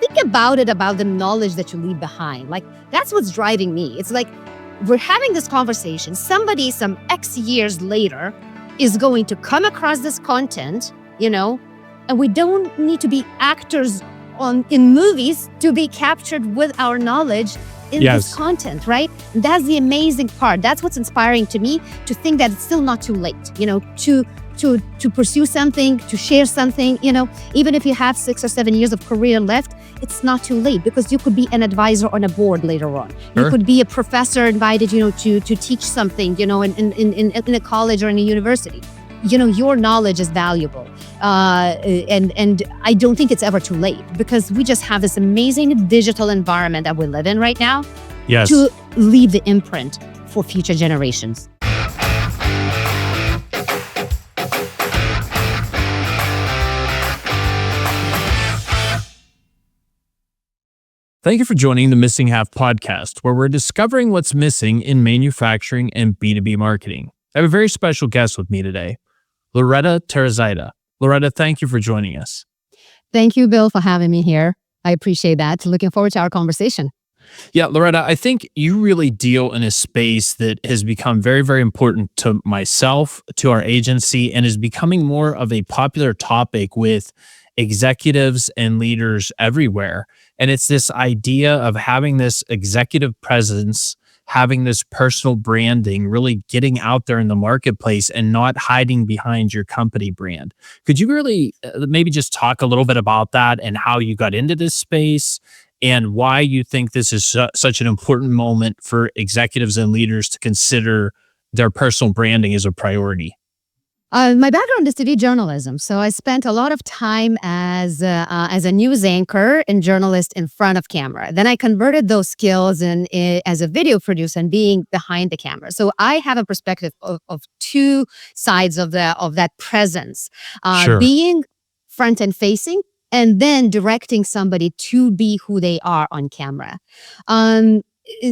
think about it, about the knowledge that you leave behind. Like, that's what's driving me. It's like, we're having this conversation. Somebody, some X years later, is going to come across this content, and we don't need to be actors in movies to be captured with our knowledge in this content, right? And that's the amazing part. That's what's inspiring to me, to think that it's still not too late, to pursue something, to share something, even if you have 6 or 7 years of career left, it's not too late, because you could be an advisor on a board later on. Sure. You could be a professor invited, to teach something, in a college or in a university. Your knowledge is valuable. And I don't think it's ever too late, because we just have this amazing digital environment that we live in right now to leave the imprint for future generations. Thank you for joining the Missing Half podcast, where we're discovering what's missing in manufacturing and B2B marketing. I have a very special guest with me today, Loreta Tarozaite. Loreta, thank you for joining us. Thank you, Bill, for having me here. I appreciate that. Looking forward to our conversation. Yeah, Loreta, I think you really deal in a space that has become very, very important to myself, to our agency, and is becoming more of a popular topic with executives and leaders everywhere. And it's this idea of having this executive presence, having this personal branding, really getting out there in the marketplace and not hiding behind your company brand. Could you really maybe just talk a little bit about that and how you got into this space and why you think this is such an important moment for executives and leaders to consider their personal branding as a priority? My background is TV journalism, so I spent a lot of time as a news anchor and journalist in front of camera. Then I converted those skills as a video producer and being behind the camera. So I have a perspective of two sides of that presence, being front and facing, and then directing somebody to be who they are on camera.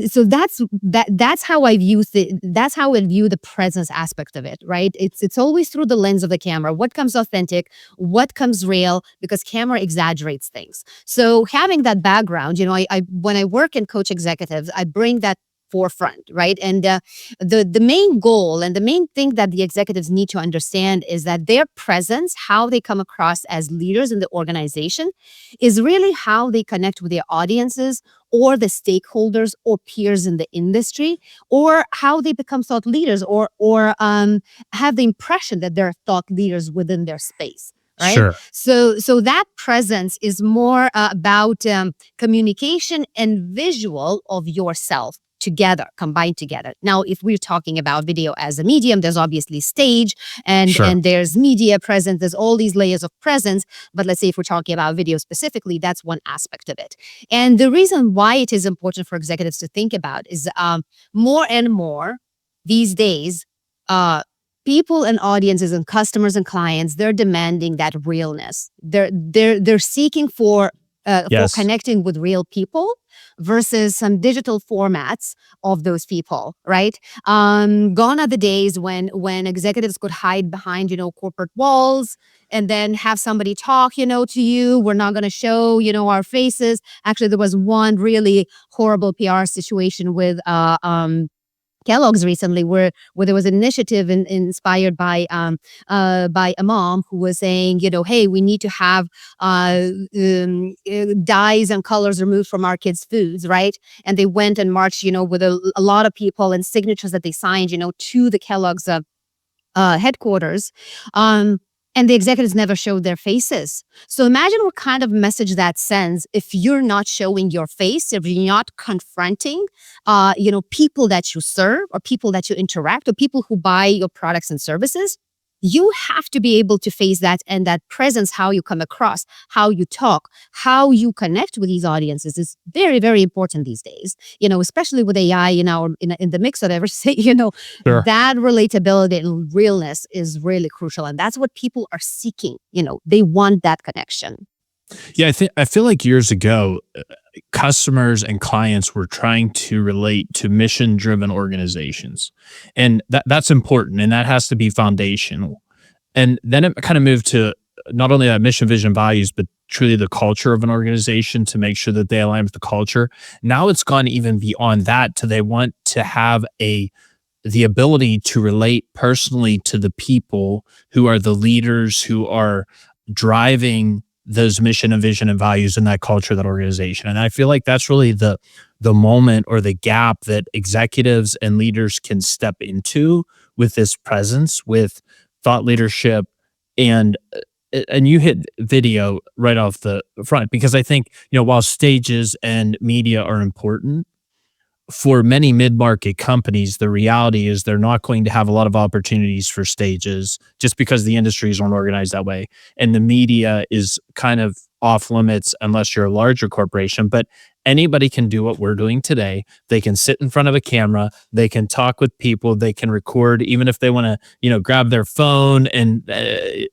So that's how I view the presence aspect of it, right? It's always through the lens of the camera. What comes authentic, what comes real, because camera exaggerates things. So having that background, I when I work and coach executives, I bring that forefront, right? And the main goal and the main thing that the executives need to understand is that their presence, how they come across as leaders in the organization, is really how they connect with their audiences or the stakeholders or peers in the industry, or how they become thought leaders or have the impression that they're thought leaders within their space. Right? Sure. So that presence is more about communication and visual of yourself combined together. Now, if we're talking about video as a medium, there's obviously stage and there's media presence, there's all these layers of presence. But let's say if we're talking about video specifically, that's one aspect of it. And the reason why it is important for executives to think about is more and more these days, people and audiences and customers and clients, they're demanding that realness. They're seeking for connecting with real people versus some digital formats of those people, right? Gone are the days when executives could hide behind, corporate walls and then have somebody talk, to you. We're not going to show, our faces. Actually, there was one really horrible PR situation with Kellogg's recently, where there was an initiative inspired by a mom who was saying, hey, we need to have dyes and colors removed from our kids' foods, right? And they went and marched, with a lot of people and signatures that they signed, to the Kellogg's headquarters. And the executives never showed their faces. So imagine what kind of message that sends if you're not showing your face, if you're not confronting, people that you serve or people that you interact or people who buy your products and services. You have to be able to face that, and that presence, how you come across, how you talk, how you connect with these audiences is very, very important these days, especially with AI in the mix of everything, that relatability and realness is really crucial. And that's what people are seeking. They want that connection. Yeah, I feel like years ago, customers and clients were trying to relate to mission-driven organizations, and that's important, and that has to be foundational. And then it kind of moved to not only that mission, vision, values, but truly the culture of an organization to make sure that they align with the culture. Now it's gone even beyond that to they want to have the ability to relate personally to the people who are the leaders who are driving those mission and vision and values in that culture, that organization. And I feel like that's really the moment or the gap that executives and leaders can step into with this presence, with thought leadership, and and you hit video right off the front because I think, while stages and media are important, for many mid-market companies, the reality is they're not going to have a lot of opportunities for stages just because the industries aren't organized that way. And the media is kind of off limits unless you're a larger corporation. But anybody can do what we're doing today. They can sit in front of a camera, they can talk with people, they can record, even if they want to, grab their phone and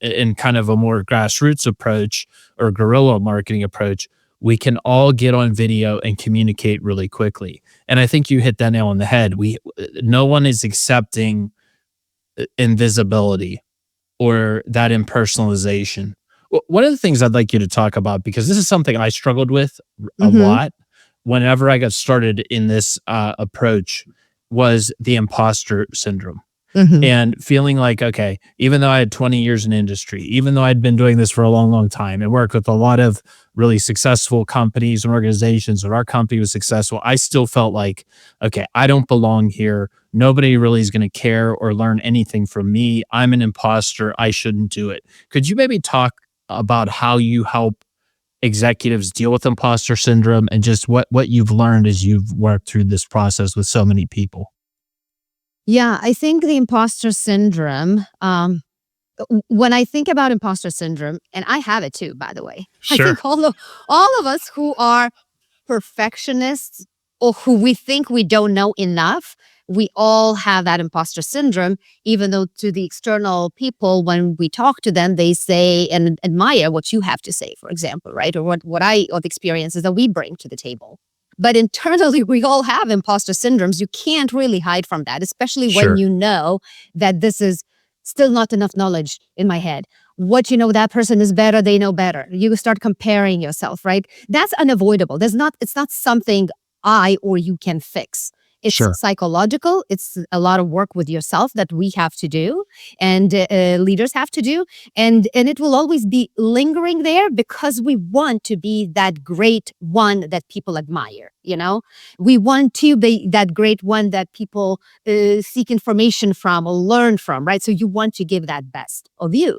in kind of a more grassroots approach or guerrilla marketing approach. We can all get on video and communicate really quickly. And I think you hit that nail on the head. No one is accepting invisibility or that impersonalization. One of the things I'd like you to talk about, because this is something I struggled with a Mm-hmm. lot whenever I got started in this approach, was the imposter syndrome Mm-hmm. and feeling like, okay, even though I had 20 years in industry, even though I'd been doing this for a long, long time and worked with a lot of really successful companies and organizations, and our company was successful, I still felt like, okay, I don't belong here. Nobody really is going to care or learn anything from me. I'm an imposter. I shouldn't do it. Could you maybe talk about how you help executives deal with imposter syndrome and just what you've learned as you've worked through this process with so many people? Yeah, I think the imposter syndrome, when I think about imposter syndrome, and I have it too, by the way, I Sure. think all of us who are perfectionists or who we think we don't know enough, we all have that imposter syndrome, even though to the external people, when we talk to them, they say and admire what you have to say, for example, right? Or what the experiences that we bring to the table. But internally, we all have imposter syndromes. You can't really hide from that, especially when Sure. you know that this is still not enough knowledge in my head. What you know, that person is better, they know better. You start comparing yourself, right? That's unavoidable. It's not something I or you can fix. It's Sure. psychological. It's a lot of work with yourself that we have to do and leaders have to do. And it will always be lingering there because we want to be that great one that people admire, We want to be that great one that people seek information from or learn from, right? So you want to give that best of you.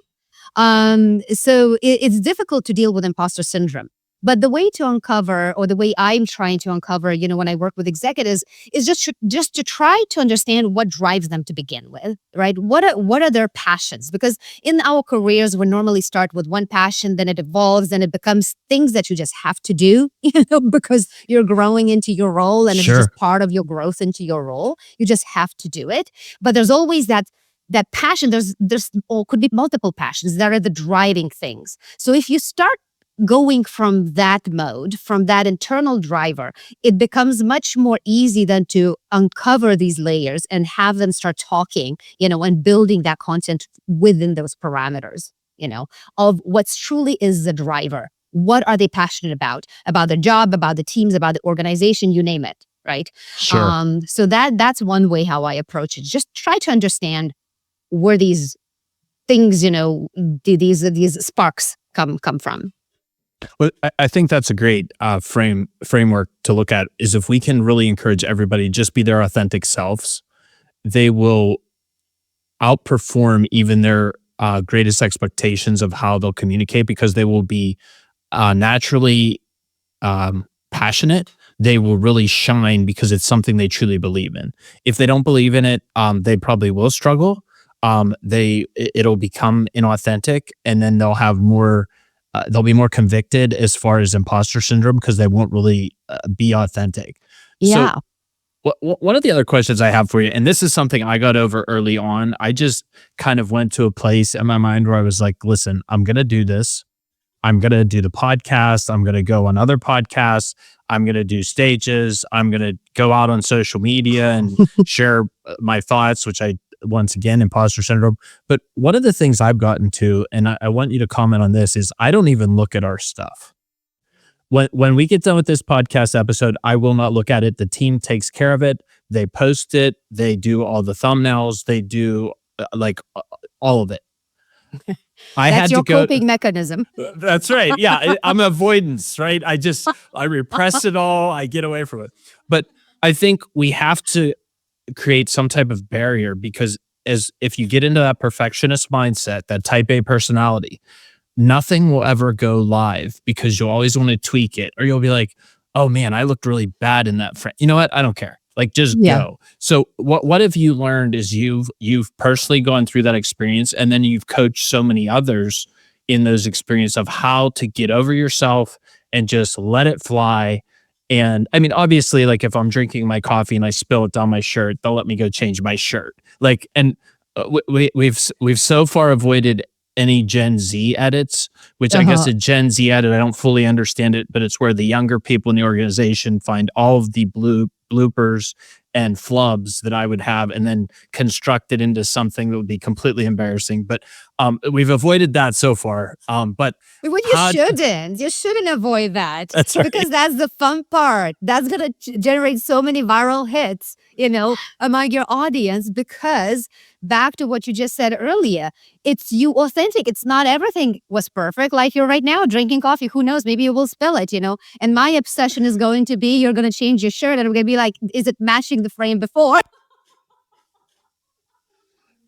So it's difficult to deal with imposter syndrome. But the way to uncover, or the way I'm trying to uncover, when I work with executives, is just to try to understand what drives them to begin with, right? What are their passions? Because in our careers, we normally start with one passion, then it evolves, then it becomes things that you just have to do, because you're growing into your role, and it's just Sure. part of your growth into your role. You just have to do it. But there's always that passion. There's or could be multiple passions that are the driving things. So if you start going from that mode, from that internal driver, it becomes much more easy than to uncover these layers and have them start talking, and building that content within those parameters, of what's truly is the driver. What are they passionate about their job, about the teams, about the organization, you name it, right? Sure. So that's one way how I approach it. Just try to understand where these things, these sparks come from. Well, I think that's a great framework to look at. Is if we can really encourage everybody to just be their authentic selves, they will outperform even their greatest expectations of how they'll communicate because they will be naturally passionate. They will really shine because it's something they truly believe in. If they don't believe in it, they probably will struggle. It'll become inauthentic, and then they'll have more. They'll be more convicted as far as imposter syndrome because they won't really be authentic. So, Yeah. one of the other questions I have for you, and this is something I got over early on. I just kind of went to a place in my mind where I was like, "Listen, I'm gonna do this. I'm going to do the podcast. I'm going to go on other podcasts. I'm going to do stages. I'm going to go out on social media and share my thoughts, which once again, imposter syndrome. But one of the things I've gotten to, and I want you to comment on this, is I don't even look at our stuff. When we get done with this podcast episode, I will not look at it. The team takes care of it. They post it. They do all the thumbnails. They do all of it. I That's had to your go. coping mechanism. That's right. Yeah, I'm avoidance, right? I repress it all. I get away from it. But I think we have to create some type of barrier, because as if you get into that perfectionist mindset, that type A personality, nothing will ever go live because you'll always want to tweak it, or you'll be like, oh man, I looked really bad in that frame. You know what? I don't care. Like, just Yeah. go. So what have you learned is you've personally gone through that experience, and then you've coached so many others in those experiences of how to get over yourself and just let it fly. And I mean, obviously, like if I'm drinking my coffee and I spill it down my shirt, they'll let me go change my shirt. Like, and we've so far avoided any Gen Z edits, which I guess Uh-huh. a Gen Z edit, I don't fully understand it, but it's where the younger people in the organization find all of the bloopers and flubs that I would have, and then construct it into something that would be completely embarrassing. But we've avoided that so far. But But you shouldn't avoid that, that's right. because that's the fun part. That's gonna generate so many viral hits, among your audience. Because back to what you just said earlier, it's you authentic. It's not everything was perfect. Like you're right now drinking coffee. Who knows? Maybe you will spill it. And my obsession is going to be, you're gonna change your shirt, and I'm gonna be like, is it matching the frame before?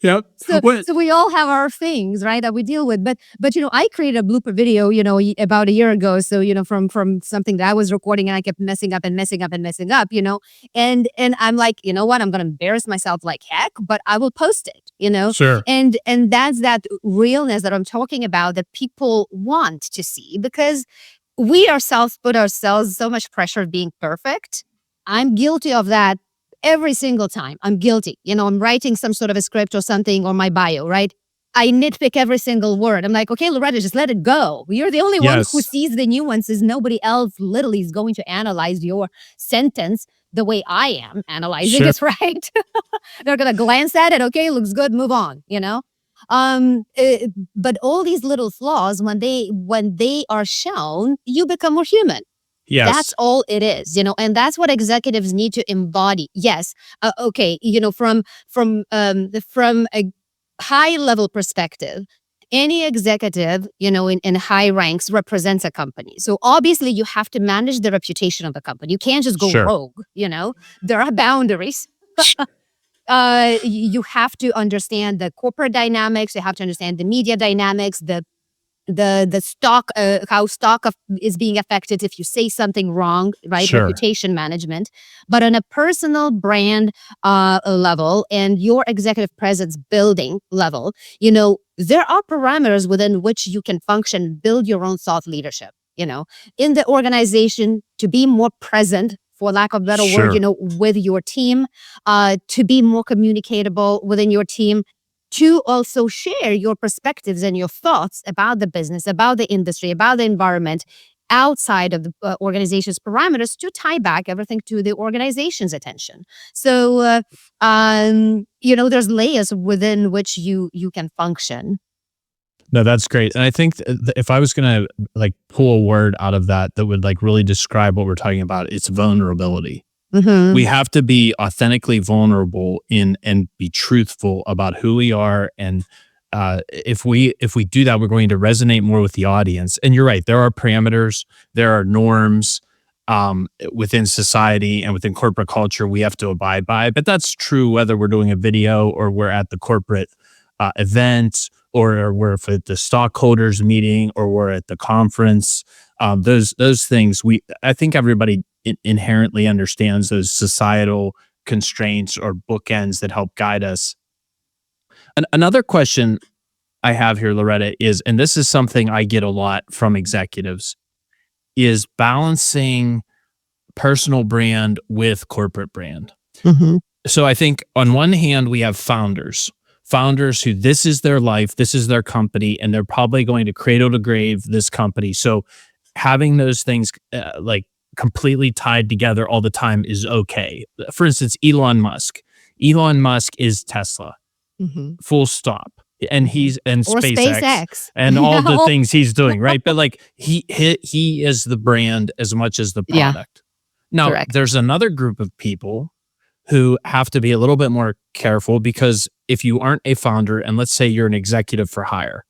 Yep. So, What? so we all have our things, right, that we deal with. But I created a blooper video, about a year ago. So, from something that I was recording, and I kept messing up and messing up and messing up, and I'm like, you know what, I'm gonna embarrass myself like heck, but I will post it. Sure. And that's that realness that I'm talking about, that people want to see, because we ourselves put ourselves so much pressure of being perfect. I'm guilty of that every single time. I'm guilty. I'm writing some sort of a script or something, or my bio, right? I nitpick every single word. I'm like, okay, Loreta, just let it go. You're the only one who Yes. sees the nuances. Nobody else literally is going to analyze your sentence the way I am analyzing Sure. it, right? They're gonna glance at it. Okay, looks good. Move on. But all these little flaws, when they are shown, you become more human. Yes. That's all it is, and that's what executives need to embody. Yes, okay, from a high level perspective, any executive, in high ranks represents a company. So obviously, you have to manage the reputation of the company. You can't just go Sure. rogue. There are boundaries. You have to understand the corporate dynamics. You have to understand the media dynamics, the stock, how is being affected if you say something wrong, right? Sure. Reputation management. But on a personal brand level, and your executive presence building level, there are parameters within which you can function, build your own thought leadership, in the organization, to be more present, for lack of a better word, Sure. with your team, to be more communicatable within your team, to also share your perspectives and your thoughts about the business, about the industry, about the environment, outside of the organization's parameters, to tie back everything to the organization's attention. So, there's layers within which you can function. No, that's great. And I think if I was going to like pull a word out of that that would like really describe what we're talking about, it's vulnerability. Mhm. We have to be authentically vulnerable and be truthful about who we are. And if we do that, we're going to resonate more with the audience. And you're right, there are parameters, there are norms within society and within corporate culture we have to abide by. But that's true whether we're doing a video or we're at the corporate event, or we're at the stockholders meeting, or we're at the conference. Those things, I think everybody inherently understands those societal constraints or bookends that help guide us. Another question I have here, Loreta, is, and this is something I get a lot from executives, is balancing personal brand with corporate brand. Mhm. So I think on one hand, we have founders who, this is their life, this is their company, and they're probably going to cradle to grave this company. So having those things like completely tied together all the time is okay. For instance, Elon Musk is Tesla. Mhm. full stop. And Mhm. he's and Or SpaceX SpaceX. and You all the know? things he's doing, right? But like he is the brand as much as the Yeah, product. Now, correct. there's another group of people who have to be a little bit more careful because if you aren't a founder and let's say you're an executive for hire,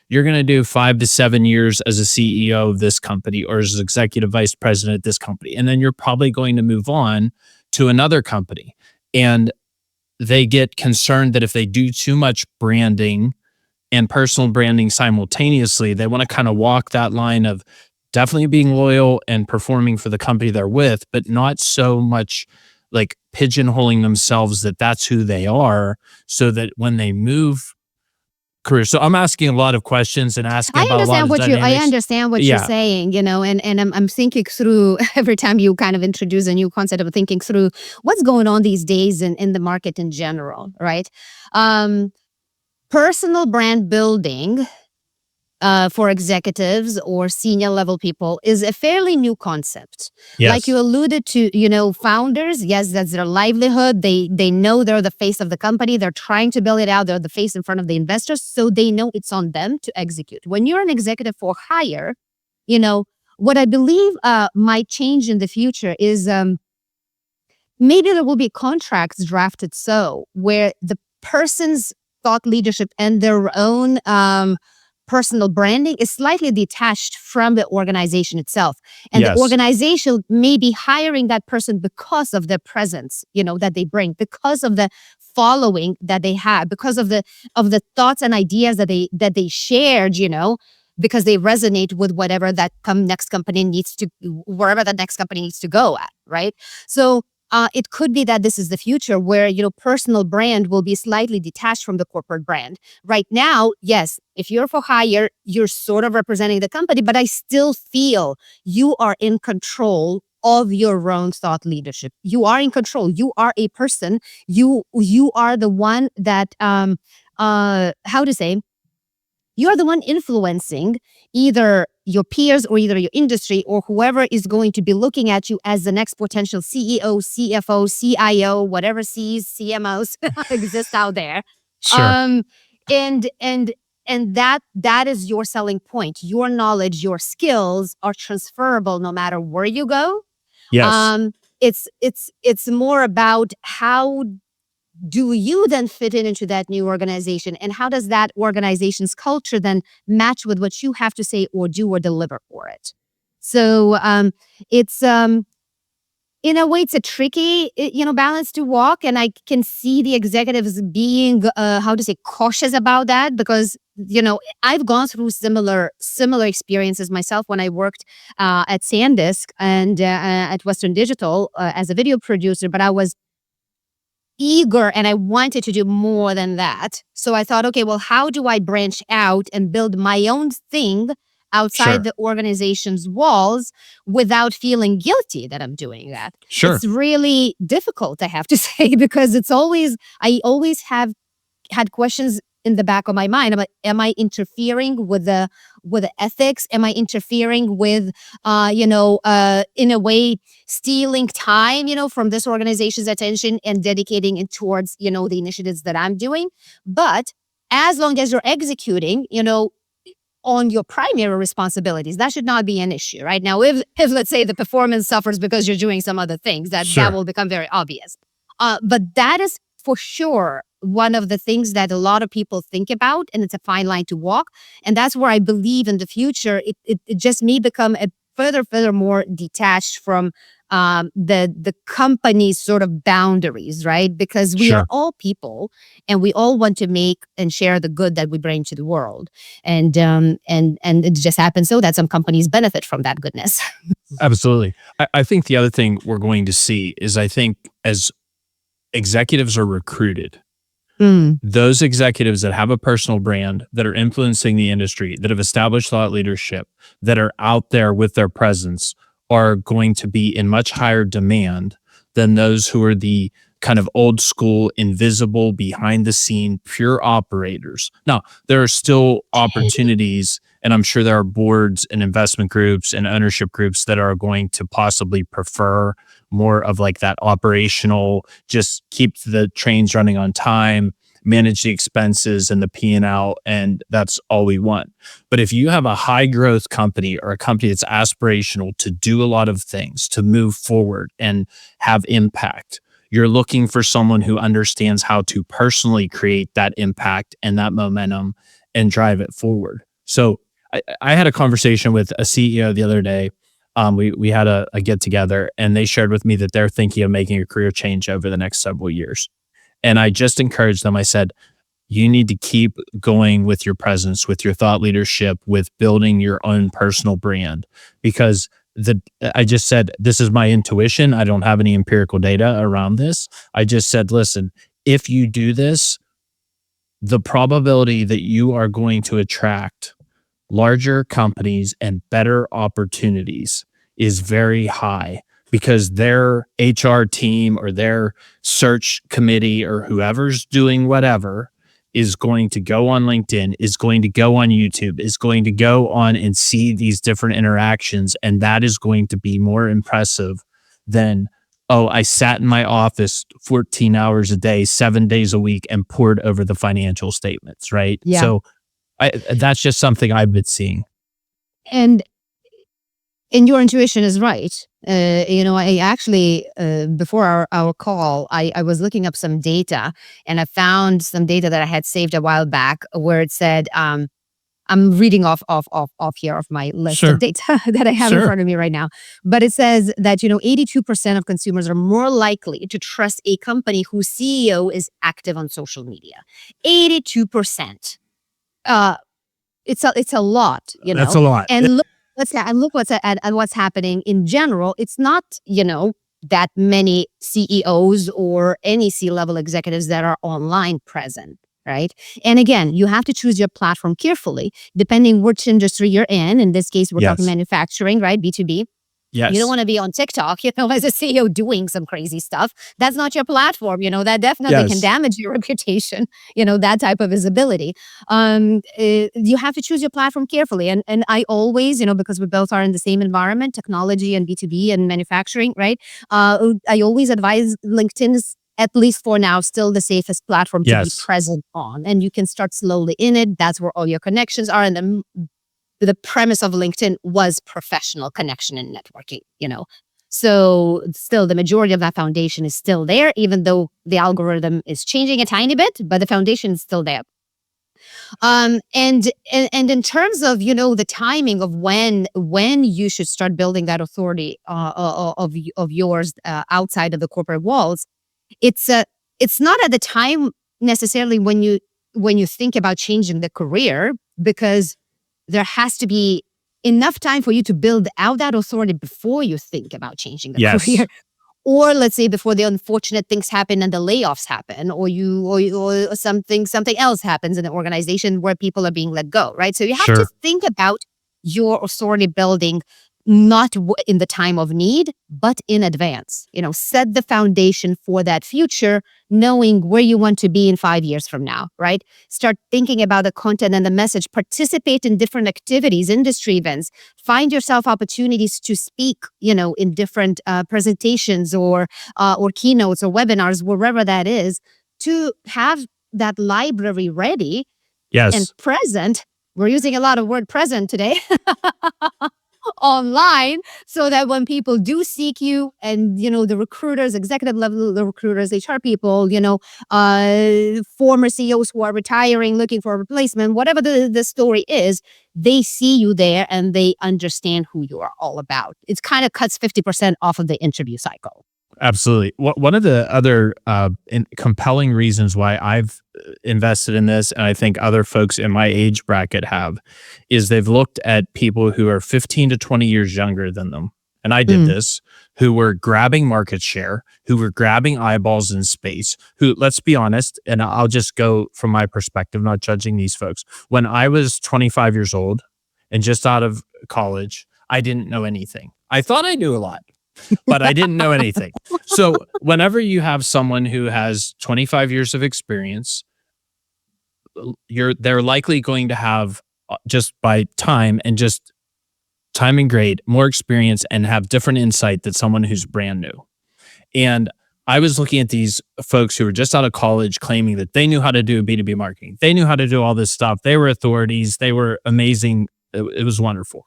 you're going to do 5 to 7 years as a CEO of this company or as executive vice president at this company. And then you're probably going to move on to another company. And they get concerned that if they do too much branding and personal branding simultaneously, they want to kind of walk that line of definitely being loyal and performing for the company they're with, but not so much like pigeonholing themselves that that's who they are so that when they move career. So I'm asking a lot of questions and asking about a lot of I dynamics. understand what you're Yeah. saying, and I'm thinking through every time you kind of introduce a new concept, I'm thinking through what's going on these days in the market in general, right? Um, Personal brand building for executives or senior level people is a fairly new concept. Like you Yes. alluded to, founders, yes, that's their livelihood. They know they're the face of the company. They're trying to build it out. They're the face in front of the investors, so they know it's on them to execute. When you're an executive for hire, you know what I believe might change in the future is maybe there will be contracts drafted so where the person's thought leadership and their own personal branding is slightly detached from the organization itself. And the Yes. organization may be hiring that person because of their presence, that they bring, because of the following that they have, because of the thoughts and ideas that they shared, because they resonate with whatever that next company needs to, wherever the next company needs to go at, right? So it could be that this is the future where personal brand will be slightly detached from the corporate brand. Right now, yes, if you're for hire, you're sort of representing the company, but I still feel you are in control of your own thought leadership. You are in control. You are a person. You are the one that how to say, you're the one influencing either your peers or either your industry or whoever is going to be looking at you as the next potential CEO, CFO, CIO, whatever C's, CMOs exist out there. Sure. Um, and that is your selling point. Your knowledge, your skills are transferable no matter where you go. Yes. Um, it's more about how do you then fit into that new organization, and how does that organization's culture then match with what you have to say or do or deliver for it? So it's in a way it's a tricky balance to walk, and I can see the executives being how to say cautious about that, because I've gone through similar experiences myself when I worked at SanDisk and at Western Digital as a video producer, but I was eager and I wanted to do more than that. So I thought, okay, well, how do I branch out and build my own thing outside Sure. the organization's walls without feeling guilty that I'm doing that? Sure. It's really difficult, I have to say, because I always have had questions in the back of my mind about, am I interfering with the ethics? Am I interfering with in a way stealing time from this organization's attention and dedicating it towards the initiatives that I'm doing? But as long as you're executing on your primary responsibilities, that should not be an issue. Right now, if let's say the performance suffers because you're doing some other things, that Sure. will become very obvious. But that is for sure one of the things that a lot of people think about, and it's a fine line to walk. And that's where I believe in the future it just may become a further more detached from the company's sort of boundaries, right? Because we are Sure. all people, and we all want to make and share the good that we bring to the world. And it just happens so that some companies benefit from that goodness. Absolutely. I think the other thing we're going to see is I think as executives are recruited, Mm. those executives that have a personal brand, that are influencing the industry, that have established thought leadership, that are out there with their presence, are going to be in much higher demand than those who are the kind of old school, invisible, behind the scene, pure operators. Now, there are still opportunities, and I'm sure there are boards and investment groups and ownership groups that are going to possibly prefer more of like that operational, just keep the trains running on time manage the expenses and the P&L, and that's all we want. But if you have a high growth company or a company that's aspirational to do a lot of things, to move forward and have impact, you're looking for someone who understands how to personally create that impact and that momentum and drive it forward. So I had a conversation with a CEO the other day. We had a get together, and they shared with me that they're thinking of making a career change over the next several years. And I just encouraged them. I said, you need to keep going with your presence, with your thought leadership, with building your own personal brand. Because I just said, this is my intuition. I don't have any empirical data around this. I just said, listen, if you do this, the probability that you are going to attract larger companies and better opportunities is very high, because their HR team or their search committee or whoever's doing whatever is going to go on LinkedIn, is going to go on YouTube, is going to go on and see these different interactions. And that is going to be more impressive than, oh, I sat in my office 14 hours a day, 7 days a week, and poured over the financial statements, right? Yeah. So that's just something I've been seeing. And your intuition is right. I actually, before our call, I was looking up some data, and I found some data that I had saved a while back where it said, I'm reading off here of my list of Sure. data that I have in Sure. front of me right now. But it says that, 82% of consumers are more likely to trust a company whose CEO is active on social media. 82%. It's a lot, That's a lot. and look what's happening in general. It's not, that many CEOs or any C-level executives that are online present, right? And again, you have to choose your platform carefully, depending which industry you're in. In this case, we're talking Yes. manufacturing, right? B2B. You don't Yes. want to be on TikTok, as a CEO doing some crazy stuff. That's not your platform. That definitely can Yes. damage your reputation, that type of visibility. You have to choose your platform carefully. And I always, because we both are in the same environment, technology and B2B and manufacturing, right? I always advise LinkedIn is, at least for now, still the safest platform to be Yes. present on. And you can start slowly in it. That's where all your connections are. And then the premise of LinkedIn was professional connection and networking, So still the majority of that foundation is still there, even though the algorithm is changing a tiny bit, but the foundation is still there. And in terms of, the timing of when you should start building that authority of yours outside of the corporate walls, it's not at the time necessarily when you think about changing the career, because there has to be enough time for you to build out that authority before you think about changing the Yes. career. Or let's say before the unfortunate things happen and the layoffs happen, or something else happens in the organization where people are being let go, right? So you have to Sure. think about your authority building, not in the time of need, but in advance. Set the foundation for that future, knowing where you want to be in 5 years from now, right? Start thinking about the content and the message. Participate in different activities, industry events. Find yourself opportunities to speak, in different presentations or keynotes or webinars, wherever that is, to have that library ready and Yes. present. We're using a lot of word present today. Online, so that when people do seek you, and the recruiters, executive level, the recruiters, HR people, former CEOs who are retiring, looking for a replacement, whatever the story is, they see you there and they understand who you are all about. It kind of cuts 50% off of the interview cycle. Absolutely. One of the other compelling reasons why I've invested in this, and I think other folks in my age bracket have, is they've looked at people who are 15 to 20 years younger than them. And I did Mm. this, who were grabbing market share, who were grabbing eyeballs in space, who, let's be honest, and I'll just go from my perspective, not judging these folks. When I was 25 years old and just out of college, I didn't know anything. I thought I knew a lot, but I didn't know anything. So whenever you have someone who has 25 years of experience, they're likely going to have, just by time and grade, more experience and have different insight than someone who's brand new. And I was looking at these folks who were just out of college claiming that they knew how to do B2B marketing. They knew how to do all this stuff. They were authorities. They were amazing. It was wonderful.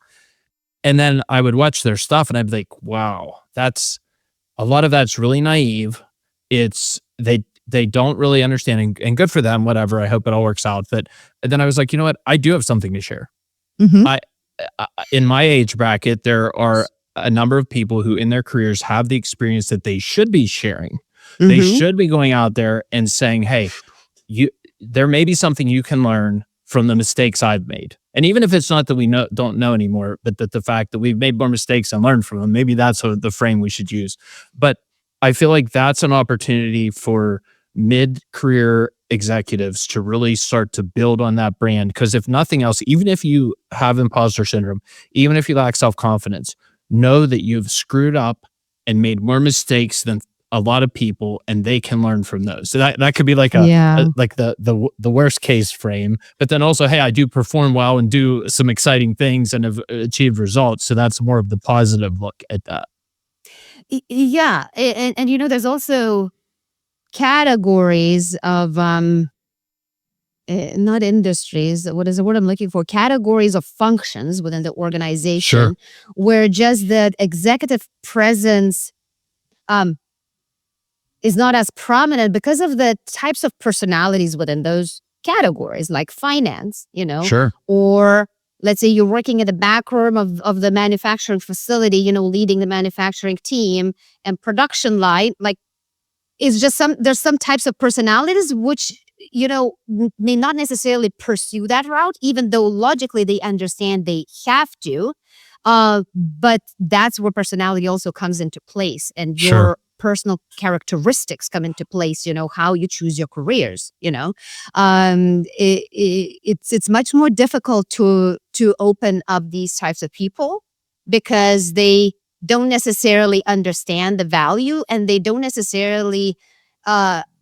And then I would watch their stuff and I'd be like, wow, that's a lot of that's really naive. It's they don't really understand, and good for them, whatever. I hope it all works out. But then I was like, you know what? I do have something to share. Mm-hmm. I, in my age bracket, there are a number of people who in their careers have the experience that they should be sharing. They Mm-hmm. should be going out there and saying, hey, you there may be something you can learn from the mistakes I've made. And even if it's not that we don't know anymore, but that the fact that we've made more mistakes and learned from them, maybe that's the frame we should use. But I feel like that's an opportunity for mid-career executives to really start to build on that brand. Because if nothing else, even if you have imposter syndrome, even if you lack self-confidence, know that you've screwed up and made more mistakes than a lot of people, and they can learn from those. So that could be like Yeah. like the worst case frame, but then also, hey, I do perform well and do some exciting things and have achieved results. So that's more of the positive look at that. Yeah. And there's also categories of not industries. What is the word I'm looking for? Categories of functions within the Sure. organization where just the executive presence um is not as prominent because of the types of personalities within those categories, like finance, Sure. or let's say you're working in the back room of the manufacturing facility, leading the manufacturing team and production line. Like, it's just there's some types of personalities which, may not necessarily pursue that route, even though logically they understand they have to. But that's where personality also comes into place, and Sure. your personal characteristics come into place, how you choose your careers. It's much more difficult to open up these types of people because they don't necessarily understand the value, and they don't necessarily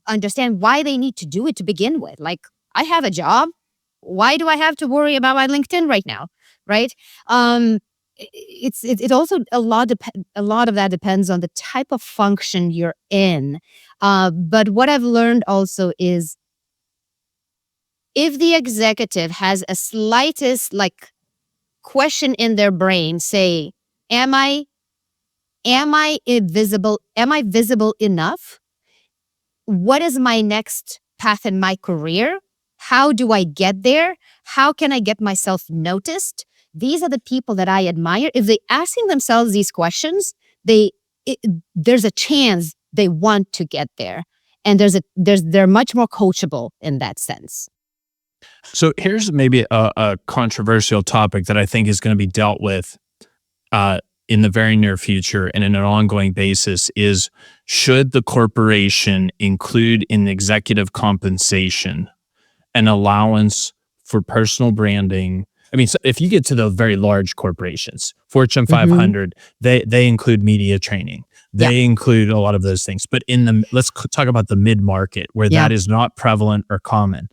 understand why they need to do it to begin with. Like, I have a job. Why do I have to worry about my LinkedIn right now? Right? It also a lot of that depends on the type of function you're in. But what I've learned also is if the executive has a slightest like question in their brain, say, am I invisible? Am I visible enough? What is my next path in my career? How do I get there? How can I get myself noticed? These are the people that I admire. If they asking themselves these questions, there's a chance they want to get there, and they're much more coachable in that sense. So here's maybe a controversial topic that I think is going to be dealt with in the very near future and in an ongoing basis is, should the corporation include in executive compensation an allowance for personal branding? I mean, so if you get to the very large corporations, Fortune Mm-hmm. 500, they include media training. Yeah, They include a lot of those things. But let's talk about the mid market where yeah. that is not prevalent or common.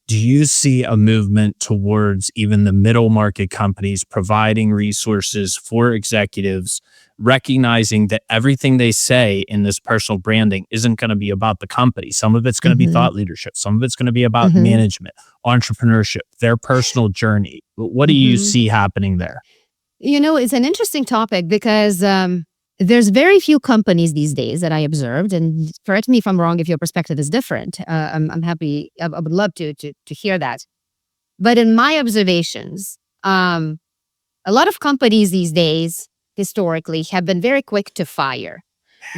Do you see a movement towards even the middle market companies providing resources for executives, recognizing that everything they say in this personal branding isn't going to be about the company? Some of it's going to be Mm-hmm. thought leadership, some of it's going to be about Mm-hmm. management, entrepreneurship, their personal journey. What do you Mm-hmm. see happening there? It's an interesting topic because there's very few companies these days that I observed, and correct me if I'm wrong if your perspective is different. I'm happy. I would love to hear that. But in my observations, a lot of companies these days historically have been very quick to fire.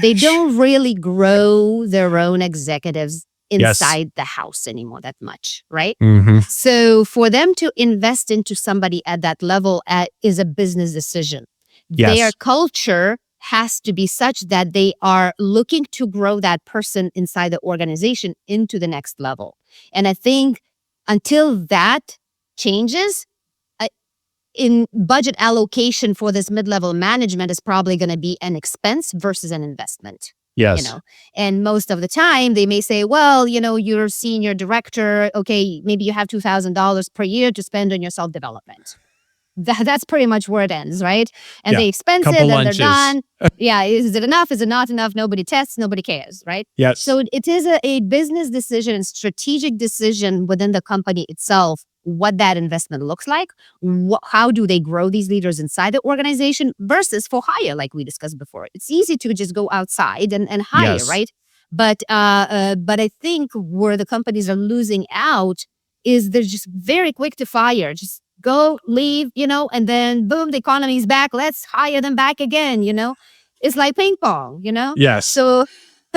They don't really grow their own executives Yes. inside the house anymore that much, right? Hmm. So for them to invest into somebody at that level is a business decision. Their Yes. culture has to be such that they are looking to grow that person inside the organization into the next level. And I think until that changes, uh, in budget allocation for this mid-level management is probably going to be an expense versus an investment. you Yes. know and most of the time they may say, well, you're a senior director, okay, maybe you have $2,000 per year to spend on your self-development. that's pretty much where it ends, right? And Yeah. they expense Couple it, then they're lunches. done. Yeah, is it enough? Is it not enough? Nobody tests, nobody cares, right? Yes. So it is a business decision, strategic decision within the company itself, what that investment looks like, how do they grow these leaders inside the organization versus for hire, like we discussed before. It's easy to just go outside and hire, Yes. right? But I think where the companies are losing out is they're just very quick to fire. Just go, leave, and then boom, the economy's back. Let's hire them back again. It's like ping pong. Yes. So,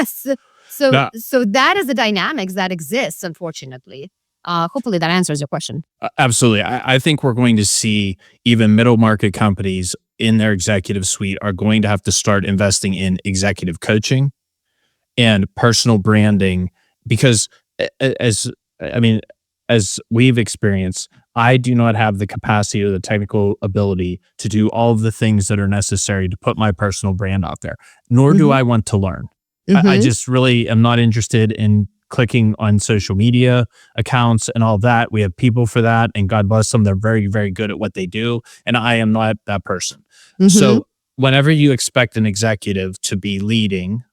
so, so, Now, so that is the dynamics that exists, unfortunately. Hopefully that answers your question. absolutely. I think we're going to see even middle market companies in their executive suite are going to have to start investing in executive coaching and personal branding because as I mean, as we've experienced, I do not have the capacity or the technical ability to do all of the things that are necessary to put my personal brand out there, nor do Mm-hmm. I want to learn. I Mm-hmm. just really am not interested in clicking on social media accounts and all that. We have people for that, and God bless them. They're very, very good at what they do. And I am not that person. Mm-hmm. So, whenever you expect an executive to be leading,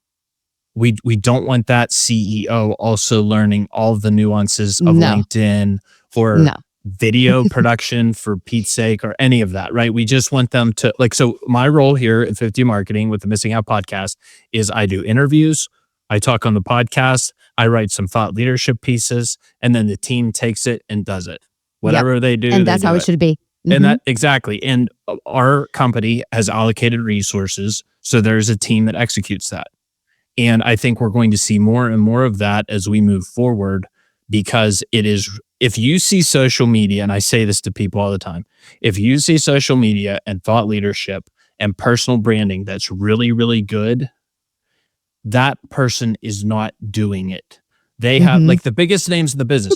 we don't want that CEO also learning all of the nuances of No. LinkedIn or No. video production for Pete's sake or any of that, right? We just want them to so my role here at 50 Marketing with the Missing Out podcast is I do interviews, I talk on the podcast, I write some thought leadership pieces, and then the team takes it and does it. Whatever they do, And they that's how do it it. should be. And that exactly. And our company has allocated resources. So there's a team that executes that. And I think we're going to see more and more of that as we move forward because it is, if you see social media, and I say this to people all the time, if you see social media and thought leadership and personal branding that's really, really good, that person is not doing it. They have like the biggest names in the business.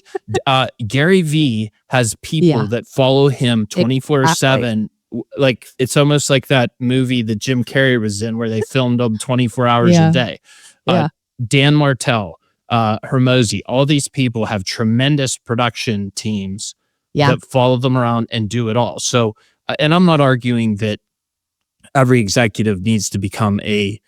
Gary Vee has people that follow him 24/7. Like it's almost like that movie that Jim Carrey was in where they filmed him 24 hours a day. Yeah. Dan Martell, Hermosi, all these people have tremendous production teams Yeah. that follow them around and do it all. So, and I'm not arguing that every executive needs to become a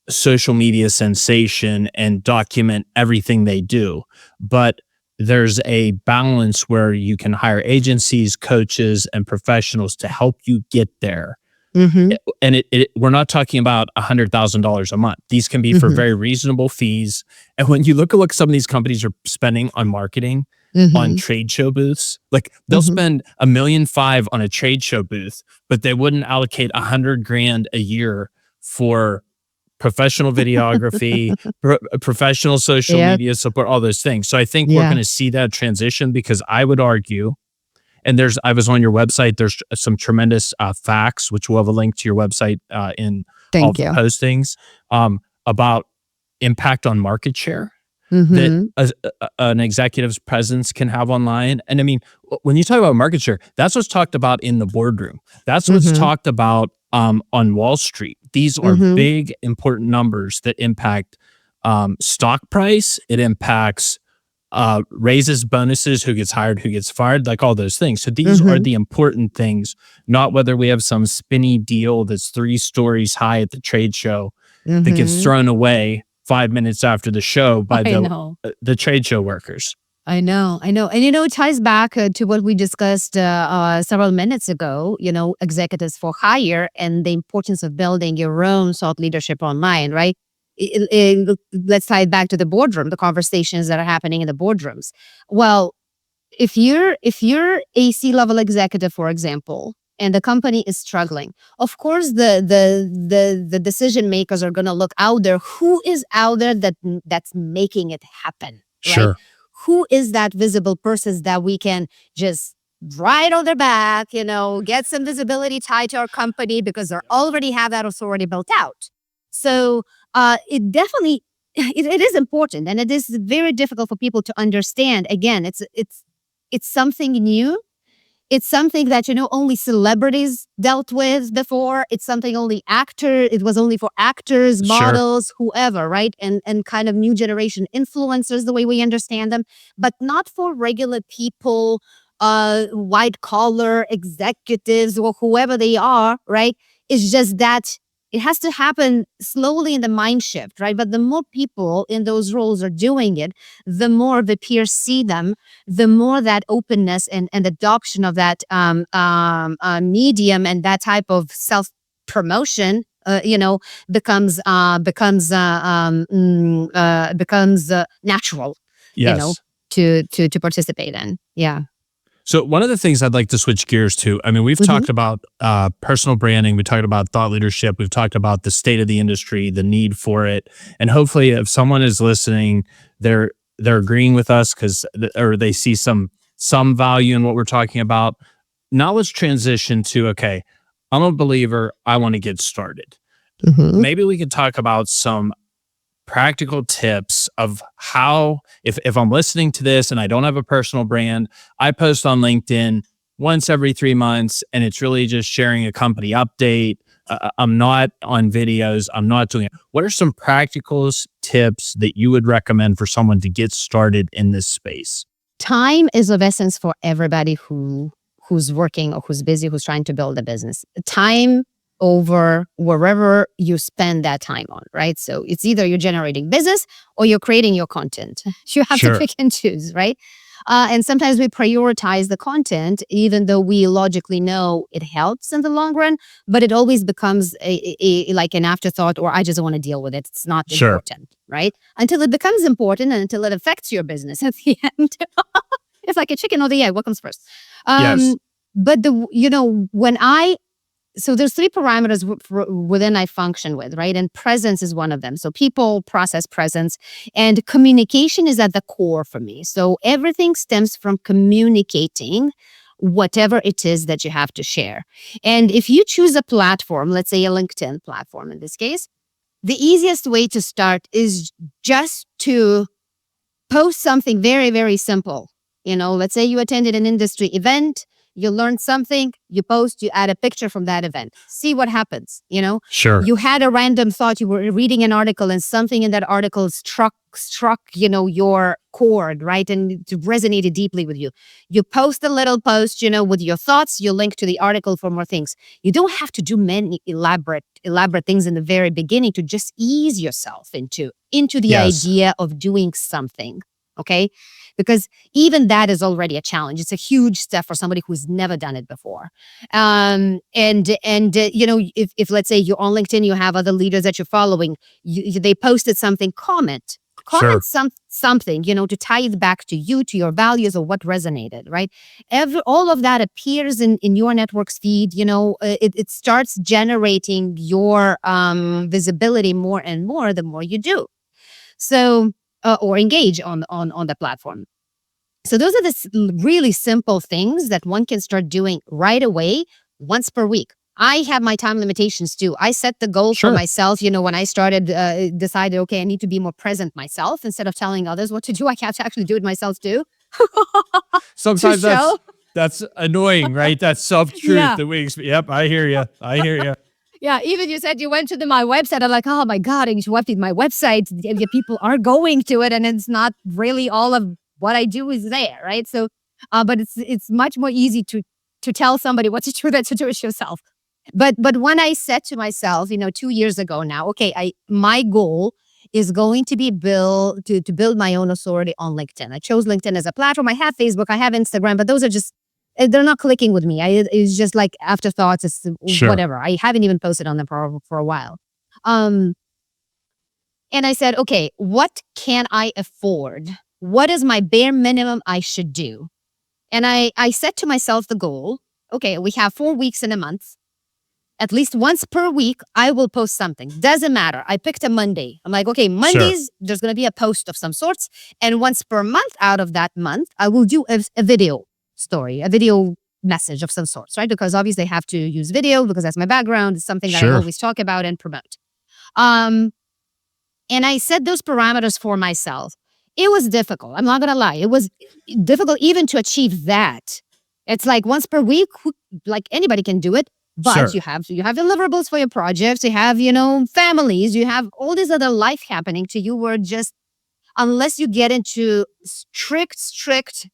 social media sensation and document everything they do. But there's a balance where you can hire agencies, coaches, and professionals to help you get there. Mm-hmm. And we're not talking about $100,000 a month. These can be for very reasonable fees. And when you look at what some of these companies are spending on marketing, on trade show booths, like they'll spend $1.5 million on a trade show booth, but they wouldn't allocate $100,000 a year for professional videography, professional social media support, all those things. So I think we're going to see that transition because I would argue, and I was on your website, there's some tremendous facts, which we'll have a link to your website in all the postings about impact on market share that an executive's presence can have online. And I mean, when you talk about market share, that's what's talked about in the boardroom. That's what's talked about on Wall Street. These are big, important numbers that impact stock price. It impacts raises, bonuses, who gets hired, who gets fired, like all those things. So these are the important things, not whether we have some spinny deal that's 3 stories high at the trade show that gets thrown away 5 minutes after the show by the trade show workers. I know. And it ties back to what we discussed several minutes ago, executives for hire and the importance of building your own thought leadership online, right? Let's tie it back to the boardroom, the conversations that are happening in the boardrooms. Well, if you're a C-level executive, for example, and the company is struggling, of course the decision makers are going to look out there. Who is out there that's making it happen, right? Sure. Who is that visible person that we can just ride on their back, get some visibility tied to our company because they already have that authority built out. So it definitely it is important, and it is very difficult for people to understand. Again, it's something new. It's something that only celebrities dealt with before. It's something it was only for actors, models, whoever, right? And kind of new generation influencers, the way we understand them, but not for regular people white collar executives or whoever they are, right? It's just that it has to happen slowly in the mind shift, right? But the more people in those roles are doing it, the more the peers see them, the more that openness and adoption of that medium and that type of self promotion, becomes natural, you know, Yes. to participate in. Yeah. So one of the things I'd like to switch gears to, I mean, we've Mhm. talked about personal branding, we talked about thought leadership, we've talked about the state of the industry, the need for it, and hopefully, if someone is listening, they're agreeing with us because or they see some value in what we're talking about. Now let's transition to okay, I'm a believer. I want to get started. Mhm. Maybe we could talk about some practical tips of how if I'm listening to this and I don't have a personal brand, I post on LinkedIn once every 3 months and it's really just sharing a company update. I'm not on videos. I'm not doing it. What are some practical tips that you would recommend for someone to get started in this space? Time is of essence for everybody who's working or who's busy, who's trying to build a business. Time over wherever you spend that time on, right? So it's either you're generating business or you're creating your content. You have to Sure. pick and choose, right? And sometimes we prioritize the content, even though we logically know it helps in the long run, but it always becomes like an afterthought, or I just don't want to deal with it. It's not Sure. important, right? Until it becomes important and until it affects your business at the end. It's like a chicken or the egg. What comes first? Yes. Um, but when so there's three parameters within I function with, right? And presence is one of them. So people, process, presence, and communication is at the core for me. So everything stems from communicating whatever it is that you have to share. And if you choose a platform, let's say a LinkedIn platform in this case, the easiest way to start is just to post something very, very simple. Let's say you attended an industry event, you learned something, you post, you add a picture from that event, see what happens. Sure. You had a random thought, you were reading an article and something in that article struck your chord, right? And it resonated deeply with you. You post a little post, with your thoughts, you link to the article for more things. You don't have to do many elaborate things in the very beginning to just ease yourself into the Yes. idea of doing something. Okay. Because even that is already a challenge. It's a huge step for somebody who's never done it before. If let's say you're on LinkedIn, you have other leaders that you're following, they posted something, comment Sure. something, to tie it back to you, to your values or what resonated, right? All of that appears in your network's feed, it starts generating your visibility more and more the more you do. So, or engage on the platform. So those are the really simple things that one can start doing right away, once per week. I have my time limitations too. I set the goal for Sure. myself. When I started, decided, okay, I need to be more present myself instead of telling others what to do. I have to actually do it myself too, to Sometimes show. that's annoying, right? That's self-truth Yeah. that yep, I hear you. I hear you. Yeah, even you said you went to my website. I'm like, oh my God, and you went to my website. The people are going to it, and it's not really all of what I do is there, right? So, but it's much more easy to tell somebody what to do than to do it yourself. But when I said to myself, 2 years ago now, okay, my goal is going to be build my own authority on LinkedIn. I chose LinkedIn as a platform. I have Facebook, I have Instagram, but those are just they're not clicking with me. It's just like afterthoughts. It's Sure. whatever. I haven't even posted on them for a while. Um, and I said, okay, what can I afford? What is my bare minimum I should do? And I set to myself the goal. Okay, we have 4 weeks in a month. At least once per week, I will post something. Doesn't matter. I picked a Monday. I'm like, okay, Sure. Mondays, there's going to be a post of some sorts. And once per month out of that month, I will do a video story, a video message of some sorts, right? Because obviously I have to use video because that's my background. It's something that I Sure. always talk about and promote. Um, and I set those parameters for myself. It was difficult. I'm not going to lie. It was difficult even to achieve that. It's like once per week, like anybody can do it, but Sure. you have deliverables for your projects, you have, families, you have all this other life happening to you where just unless you get into strict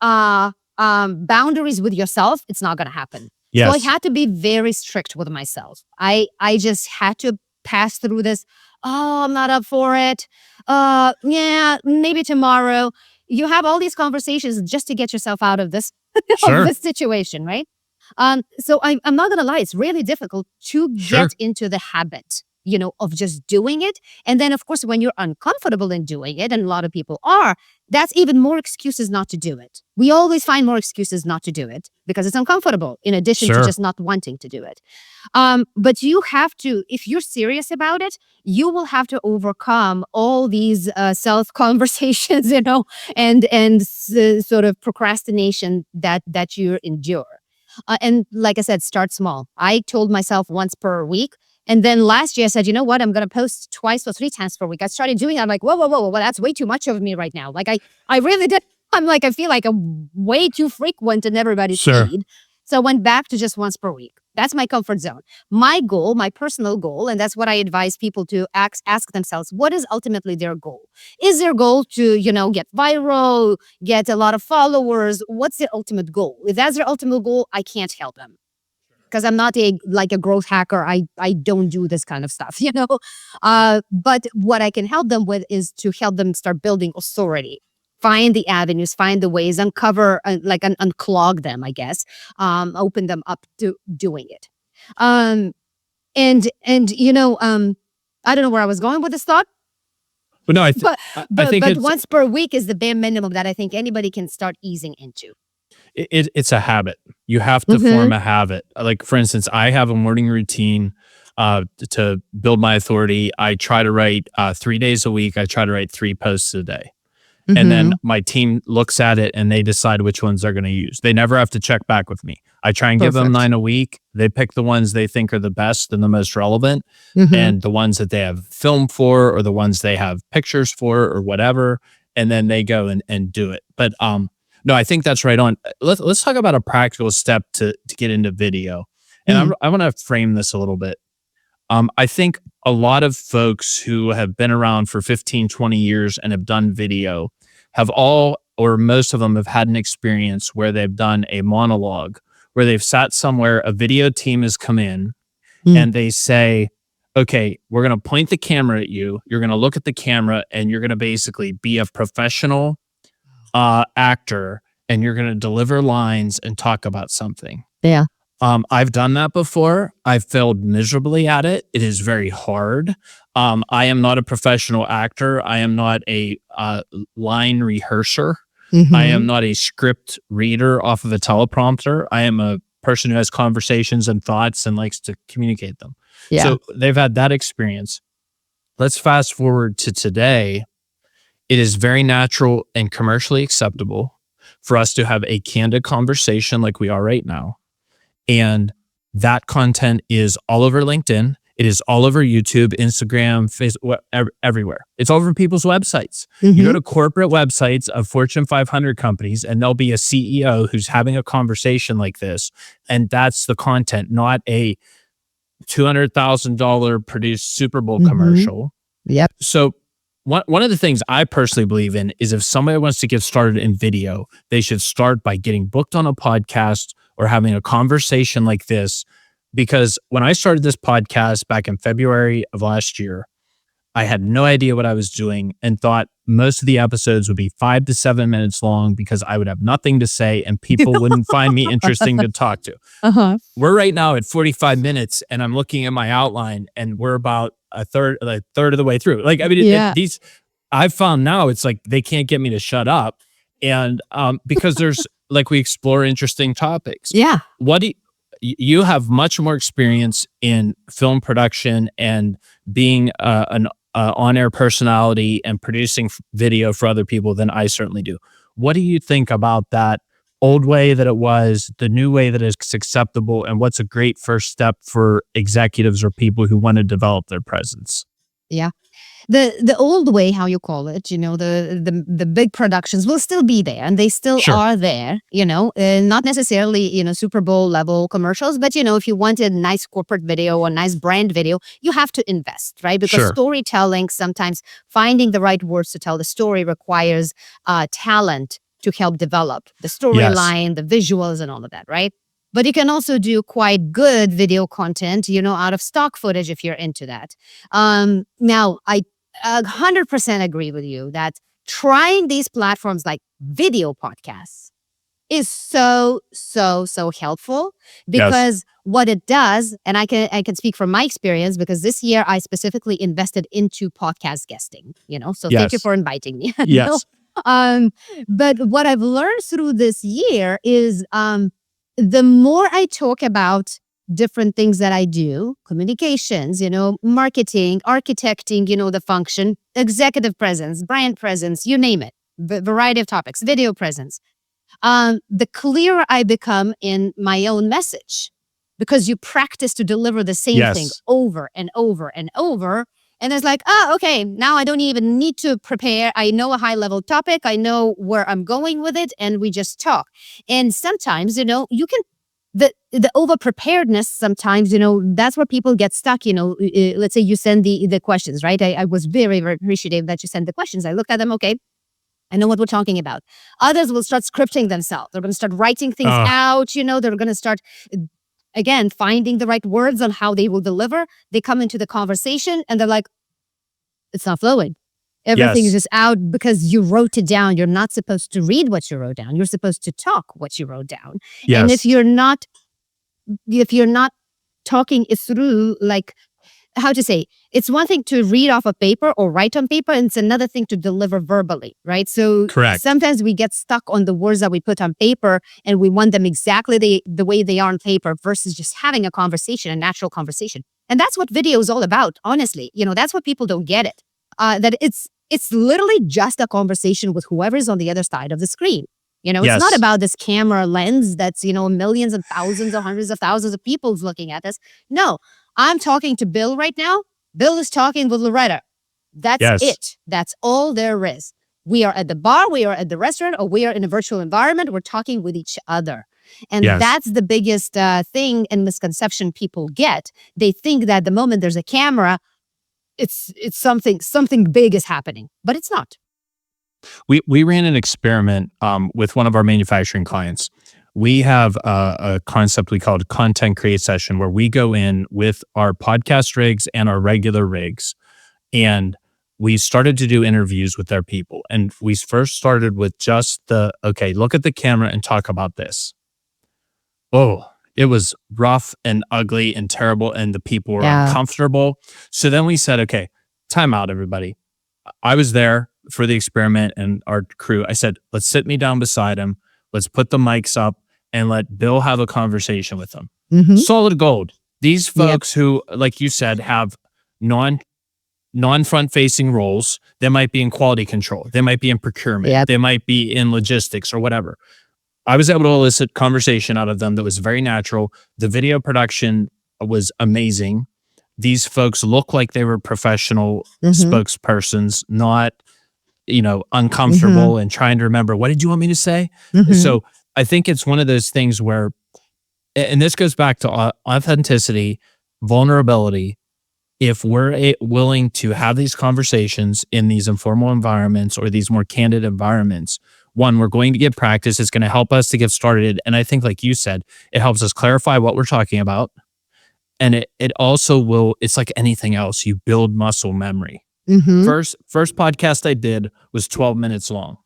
uh boundaries with yourself, it's not going to happen. So I Yes. had to be very strict with myself. I just had to pass through this. Oh, I'm not up for it. Yeah, maybe tomorrow. You have all these conversations just to get yourself out of this of Sure. this situation, right? So I'm not gonna lie, it's really difficult to get Sure. into the habit, of just doing it. And then, of course, when you're uncomfortable in doing it, and a lot of people are, that's even more excuses not to do it. We always find more excuses not to do it because it's uncomfortable, in addition to Sure. just not wanting to do it. But you have to, if you're serious about it, you will have to overcome all these self conversations, and sort of procrastination that you endure. And like I said, start small. I told myself once per week. And then last year I said, you know what? I'm going to post twice or three times per week. I started doing it. I'm like, whoa, whoa, whoa, well, that's way too much of me right now. Like I really did. I'm like, I feel like I'm way too frequent in everybody's Sure. feed. So I went back to just once per week. That's my comfort zone. My goal, my personal goal, and that's what I advise people to ask themselves, what is ultimately their goal? Is their goal to, get viral, get a lot of followers? What's their ultimate goal? If that's their ultimate goal, I can't help them because I'm not a growth hacker. I don't do this kind of stuff, But what I can help them with is to help them start building authority. Find the avenues, find the ways, uncover, unclog them, I guess. Open them up to doing it. Um, and I don't know where I was going with this thought, But no, but I think but it's once per week is the bare minimum that I think anybody can start easing into. it's a habit. You have to Mm-hmm. form a habit. Like for instance, I have a morning routine to build my authority. I try to write 3 days a week. I try to write 3 posts a day. And then Mm-hmm. my team looks at it and they decide which ones they're going to use. They never have to check back with me. I try and give them Perfect. 9 a week. They pick the ones they think are the best and the most relevant, Mm-hmm. and the ones that they have film for, or the ones they have pictures for, or whatever. And then they go and do it. But no, I think that's right on. Let's talk about a practical step to get into video. And Mm. I want to frame this a little bit. I think a lot of folks who have been around for 15, 20 years and have done video have all, or most of them have had an experience where they've done a monologue, where they've sat somewhere, a video team has come in Mm. and they say, okay, we're going to point the camera at you. You're going to look at the camera and you're going to basically be a professional actor, and you're going to deliver lines and talk about something. Yeah. I've done that before. I've failed miserably at it. It is very hard. I am not a professional actor. I am not a line rehearser. I am Mm-hmm. not a script reader off of a teleprompter. I am a person who has conversations and thoughts and likes to communicate them. Yeah. So they've had that experience. Let's fast forward to today. It is very natural and commercially acceptable for us to have a candid conversation like we are right now. And that content is all over LinkedIn. It is all over YouTube, Instagram, Facebook, everywhere. It's all over people's websites. You go Mm-hmm. to corporate websites of Fortune 500 companies, and there'll be a CEO who's having a conversation like this. And that's the content, not a $200,000 produced Super Bowl Mm-hmm. commercial. Yep. So one of the things I personally believe in is if somebody wants to get started in video, they should start by getting booked on a podcast or having a conversation like this. Because when I started this podcast back in February of last year, I had no idea what I was doing and thought most of the episodes would be 5 to 7 minutes long because I would have nothing to say and people wouldn't find me interesting to talk to. Uh-huh. We're right now at 45 minutes and I'm looking at my outline and we're about a third of the way through. Like, I mean, Yeah. these, I've found now it's like they can't get me to shut up. And because there's like we explore interesting topics. Yeah. What do you have much more experience in film production and being an on-air personality and producing video for other people than I certainly do. What do you think about that old way that it was, the new way that is acceptable, and what's a great first step for executives or people who want to develop their presence? Yeah. The old way, how you call it, the big productions will still be there, and they still Sure. are there, not necessarily, Super Bowl level commercials, but if you wanted nice corporate video or nice brand video, you have to invest, right? Because Sure. storytelling, sometimes finding the right words to tell the story requires talent to help develop the Yes. storyline, the visuals, and all of that, right? But you can also do quite good video content, out of stock footage if you're into that. Now, I 100% agree with you that trying these platforms like video podcasts is so, so, so helpful, Yes. because what it does, and I can speak from my experience, because this year I specifically invested into podcast guesting, so thank you Yes. for inviting me. No. Yes. Um, but what I've learned through this year is, the more I talk about different things that I do, communications, marketing, architecting, the function, executive presence, brand presence, you name it, variety of topics, video presence, the clearer I become in my own message, because you practice to deliver the same thing Yes. over and over and over. And it's like, oh, okay, now I don't even need to prepare. I know a high level topic. I know where I'm going with it. And we just talk. And sometimes, you can, the over preparedness sometimes, that's where people get stuck. Let's say you send the questions, right? I was very, very appreciative that you sent the questions. I looked at them. Okay, I know what we're talking about. Others will start scripting themselves. They're going to start writing things Uh, out. They're going to start, again, finding the right words on how they will deliver. They come into the conversation and they're like, it's not flowing. Everything is yes. just out because you wrote it down. You're not supposed to read what you wrote down. You're supposed to talk what you wrote down. And if Yes. you're not talking it through, like, how to say, it's one thing to read off a paper or write on paper, and it's another thing to deliver verbally, right? So Correct. sometimes we get stuck on the words that we put on paper, and we want them exactly the way they are on paper, versus just having a conversation, a natural conversation. And that's what video is all about, honestly. That's what people don't get it. That it's literally just a conversation with whoever's on the other side of the screen. It's not Yes. about this camera lens that's, millions and thousands or hundreds of thousands of people's looking at us. No, I'm talking to Bill right now. Bill is talking with Loreta. That's Yes. it. That's all there is. We are at the bar, we are at the restaurant, or we are in a virtual environment. We're talking with each other. And Yes. that's the biggest thing and misconception people get. They think that the moment there's a camera, it's something big is happening, but it's not. We ran an experiment with one of our manufacturing clients. We have a concept we called content create session, where we go in with our podcast rigs and our regular rigs, and we started to do interviews with their people. And we first started with just okay, look at the camera and talk about this. Oh, it was rough and ugly and terrible, and the people were Yeah. uncomfortable. So then we said, okay, time out, everybody. I was there for the experiment and our crew. I said, let's sit me down beside him. Let's put the mics up and let Bill have a conversation with him. Mm-hmm. Solid gold. These Yep. folks who, like you said, have non front facing roles. They might be in quality control. They might be in procurement. Yep. They might be in logistics or whatever. I was able to elicit conversation out of them that was very natural. The video production was amazing. These folks look like they were professional Mm-hmm. spokespersons, not, uncomfortable and trying to remember, what did you want me to say? Mm-hmm. So I think it's one of those things where, and this goes back to authenticity, vulnerability. If we're willing to have these conversations in these informal environments or these more candid environments, one, we're going to get practice. It's going to help us to get started. And I think, like you said, it helps us clarify what we're talking about. And it also will, it's like anything else, you build muscle memory. Mm-hmm. First podcast I did was 12 minutes long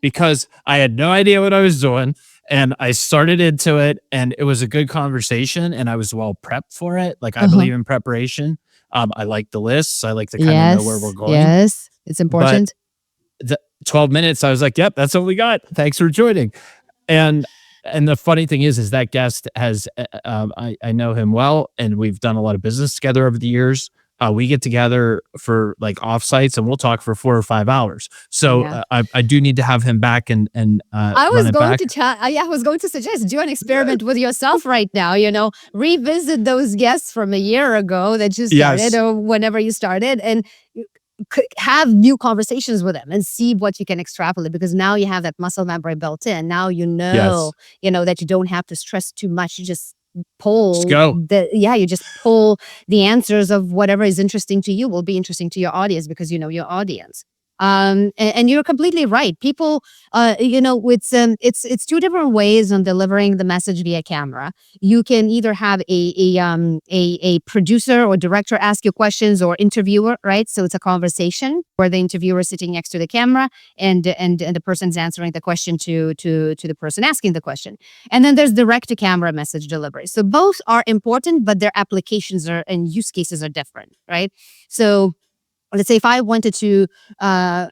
because I had no idea what I was doing. And I started into it, and it was a good conversation, and I was well prepped for it. Like, I believe in preparation. I like the lists. I like to kind of know where we're going. Yes, it's important. But the 12 minutes, I was like, yep, that's what we got. Thanks for joining. And the funny thing is that guest has, I know him well, and we've done a lot of business together over the years. We get together for like offsites, and we'll talk for 4 or 5 hours. So Yeah. I do need to have him back and I run was it going back. I was going to suggest, do an experiment with yourself right now. Revisit those guests from a year ago that you started, Yes. or whenever you started, and have new conversations with them and see what you can extrapolate, because now you have that muscle memory built in. Now Yes. that you don't have to stress too much. You just pull Just go. you just pull the answers of whatever is interesting to you will be interesting to your audience, because you know your audience. And you're completely right. People, it's two different ways on delivering the message via camera. You can either have a producer or director ask you questions, or interviewer, right? So it's a conversation where the interviewer is sitting next to the camera, and the person's answering the question to the person asking the question. And then there's direct to camera message delivery. So both are important, but their applications are and use cases are different, right? So let's say if I wanted to,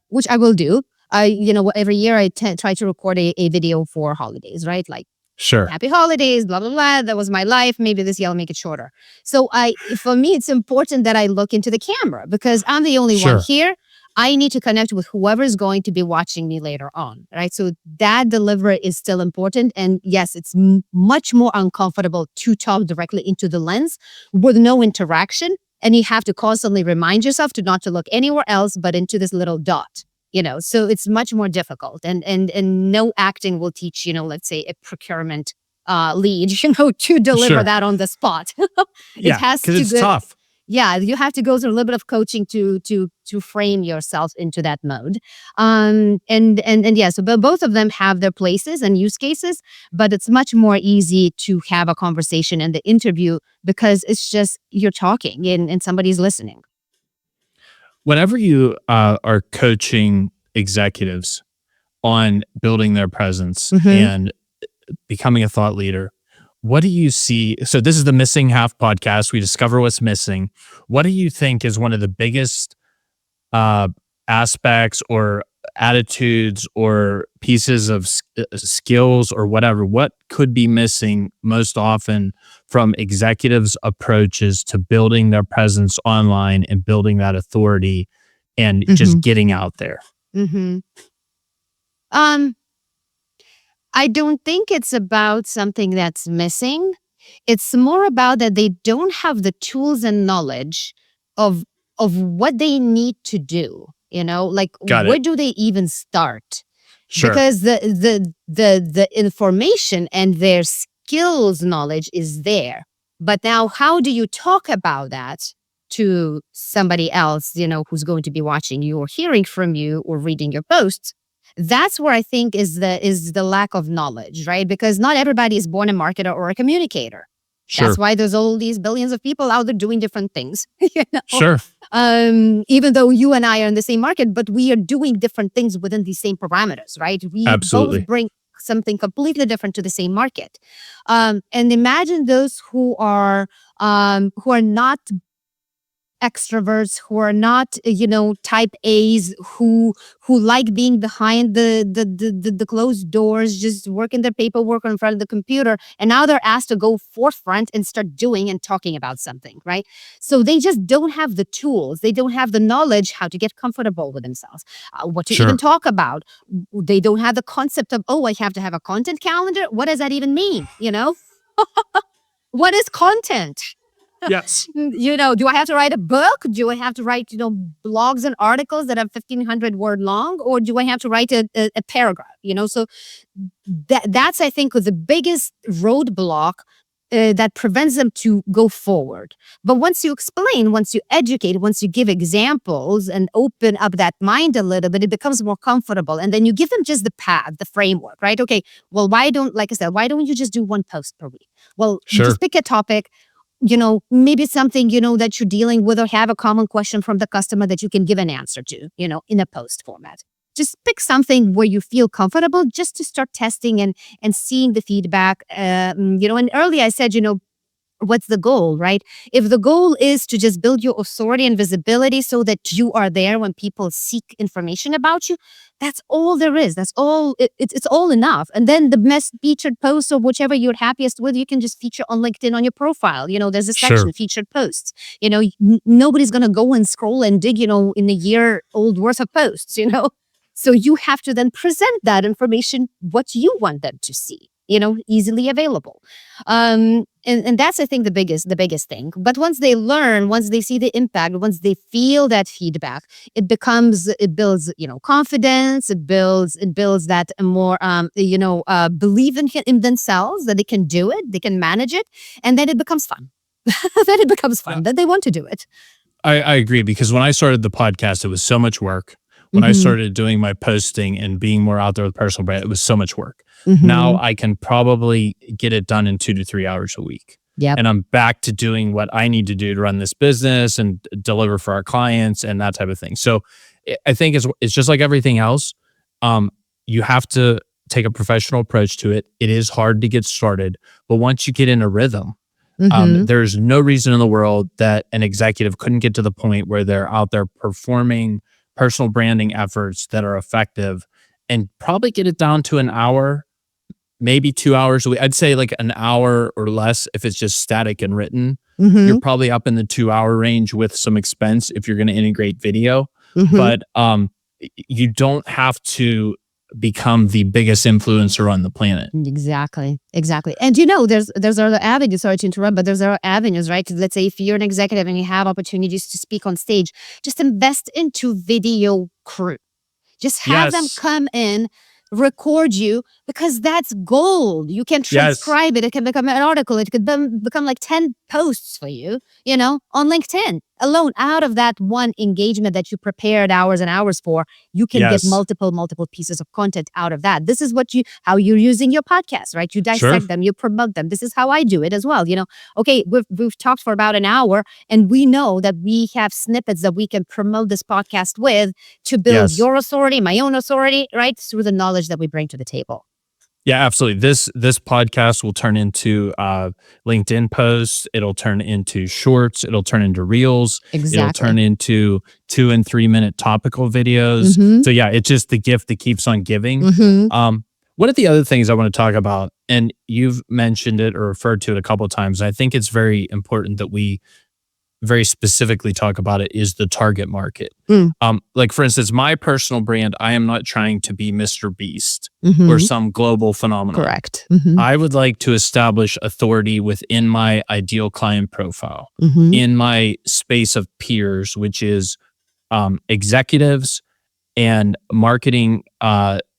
which I will do, every year I try to record a video for holidays, right? Like, Sure. happy holidays, blah, blah, blah. That was my life. Maybe this year I'll make it shorter. So for me, it's important that I look into the camera because I'm the only one Sure. here. I need to connect with whoever's going to be watching me later on, right? So that delivery is still important. And yes, it's much more uncomfortable to talk directly into the lens with no interaction. And you have to constantly remind yourself not to look anywhere else but into this little dot. So it's much more difficult, and no acting will teach, let's say a procurement lead, to deliver Sure. that on the spot. It Yeah, has because to it's go. tough. Yeah, you have to go through a little bit of coaching to frame yourself into that mode. And yeah, so both of them have their places and use cases, but it's much more easy to have a conversation in the interview because it's just you're talking and somebody's listening. Whenever you are coaching executives on building their presence Hmm. and becoming a thought leader, what do you see? So, this is the Missing Half podcast. We discover what's missing. What do you think is one of the biggest uh, aspects or attitudes or pieces of skills or whatever? What could be missing most often from executives' approaches to building their presence online and building that authority and Hmm. just getting out there? Hmm. Um, I don't think it's about something that's missing. It's more about that they don't have the tools and knowledge of what they need to do. Like Got where it. do they even start? Sure. Because the information and their skills knowledge is there. But now how do you talk about that to somebody else, who's going to be watching you or hearing from you or reading your posts? That's where I think is the lack of knowledge, right? Because not everybody is born a marketer or a communicator. That's Sure. why there's all these billions of people out there doing different things. Sure. Even though you and I are in the same market, but we are doing different things within these same parameters, right? We both Absolutely. bring something completely different to the same market. And imagine those who are not extroverts, who are not type A's, who like being behind the closed doors, just working their paperwork in front of the computer, and now they're asked to go forefront and start doing and talking about something, right? So they just don't have the tools, they don't have the knowledge how to get comfortable with themselves, what to even Sure. talk about. They don't have the concept of, oh, I have to have a content calendar. What does that even mean? What is content? Yes. Do I have to write a book? Do I have to write, blogs and articles that are 1,500 word long? Or do I have to write a paragraph? So that's, I think, the biggest roadblock that prevents them to go forward. But once you explain, once you educate, once you give examples and open up that mind a little bit, it becomes more comfortable. And then you give them just the path, the framework, right? Okay, well, like I said, why don't you just do one post per week? Well, you Sure. just pick a topic, maybe something, that you're dealing with, or have a common question from the customer that you can give an answer to, in a post format. Just pick something where you feel comfortable just to start testing and seeing the feedback. And earlier I said, what's the goal, right? If the goal is to just build your authority and visibility so that you are there when people seek information about you, that's all there is. That's all. It's all enough. And then the best featured post or whichever you're happiest with, you can just feature on LinkedIn on your profile. There's a section Sure. featured posts. Nobody's gonna go and scroll and dig, in a year old worth of posts. So you have to then present that information what you want them to see. Easily available. And that's, I think, the biggest thing. But once they learn, once they see the impact, once they feel that feedback, it builds, confidence. It builds that more, believe in themselves, that they can do it, they can manage it, and then it becomes fun. Then it becomes Yeah. fun. Then they want to do it. I agree because when I started the podcast, it was so much work. when I Mhm. started doing my posting and being more out there with personal brand, it was so much work. Now Mhm. I can probably get it done in 2 to 3 hours a week. Yep. And I'm back to doing what I need to do to run this business and deliver for our clients and that type of thing. So I think it's just like everything else. Um, you have to take a professional approach to it. It is hard to get started, but once you get in a rhythm, Mhm. there's no reason in the world that an executive couldn't get to the point where they're out there performing personal branding efforts that are effective and probably get it down to an hour, maybe 2 hours a week. I'd say like an hour or less if it's just static and written. You're Mhm. probably up in the 2-hour range with some expense if you're going to integrate video. Mhm. But you don't have to become the biggest influencer on the planet. Exactly, exactly. And you know, there's other avenues. Sorry to interrupt, but there's other avenues, right? 'Cause let's say if you're an executive and you have opportunities to speak on stage, just invest into video crew. Just have them Yes. come in, record you, because that's gold. You can Yes. transcribe it. It can become an article. It could become like 10 posts for you, on LinkedIn alone. Out of that one engagement that you prepared hours and hours for, you can get Yes. multiple pieces of content out of that. This is how you're using your podcast, right? You Sure. dissect them, you promote them. This is how I do it as well. Okay, we've talked for about an hour and we know that we have snippets that we can promote this podcast with to build Yes. your authority, my own authority, right? Through the knowledge that we bring to the table. Yeah, absolutely. This podcast will turn into LinkedIn posts. It'll turn into shorts. It'll turn into reels. It'll turn Exactly. into 2 and 3 minute topical videos. Mm-hmm. So yeah, it's just the gift that keeps on giving. Mm-hmm. One of the other things I want to talk about, and you've mentioned it or referred to it a couple of times, I think it's very important that we very specifically talk about it, is the target market. Mm. Like for instance, my personal brand, I am not trying to be Mr. Beast or Mm-hmm. some global phenomenon. Correct. Mm-hmm. I would like to establish authority within my ideal client profile, Mm-hmm. in my space of peers, which is executives and marketing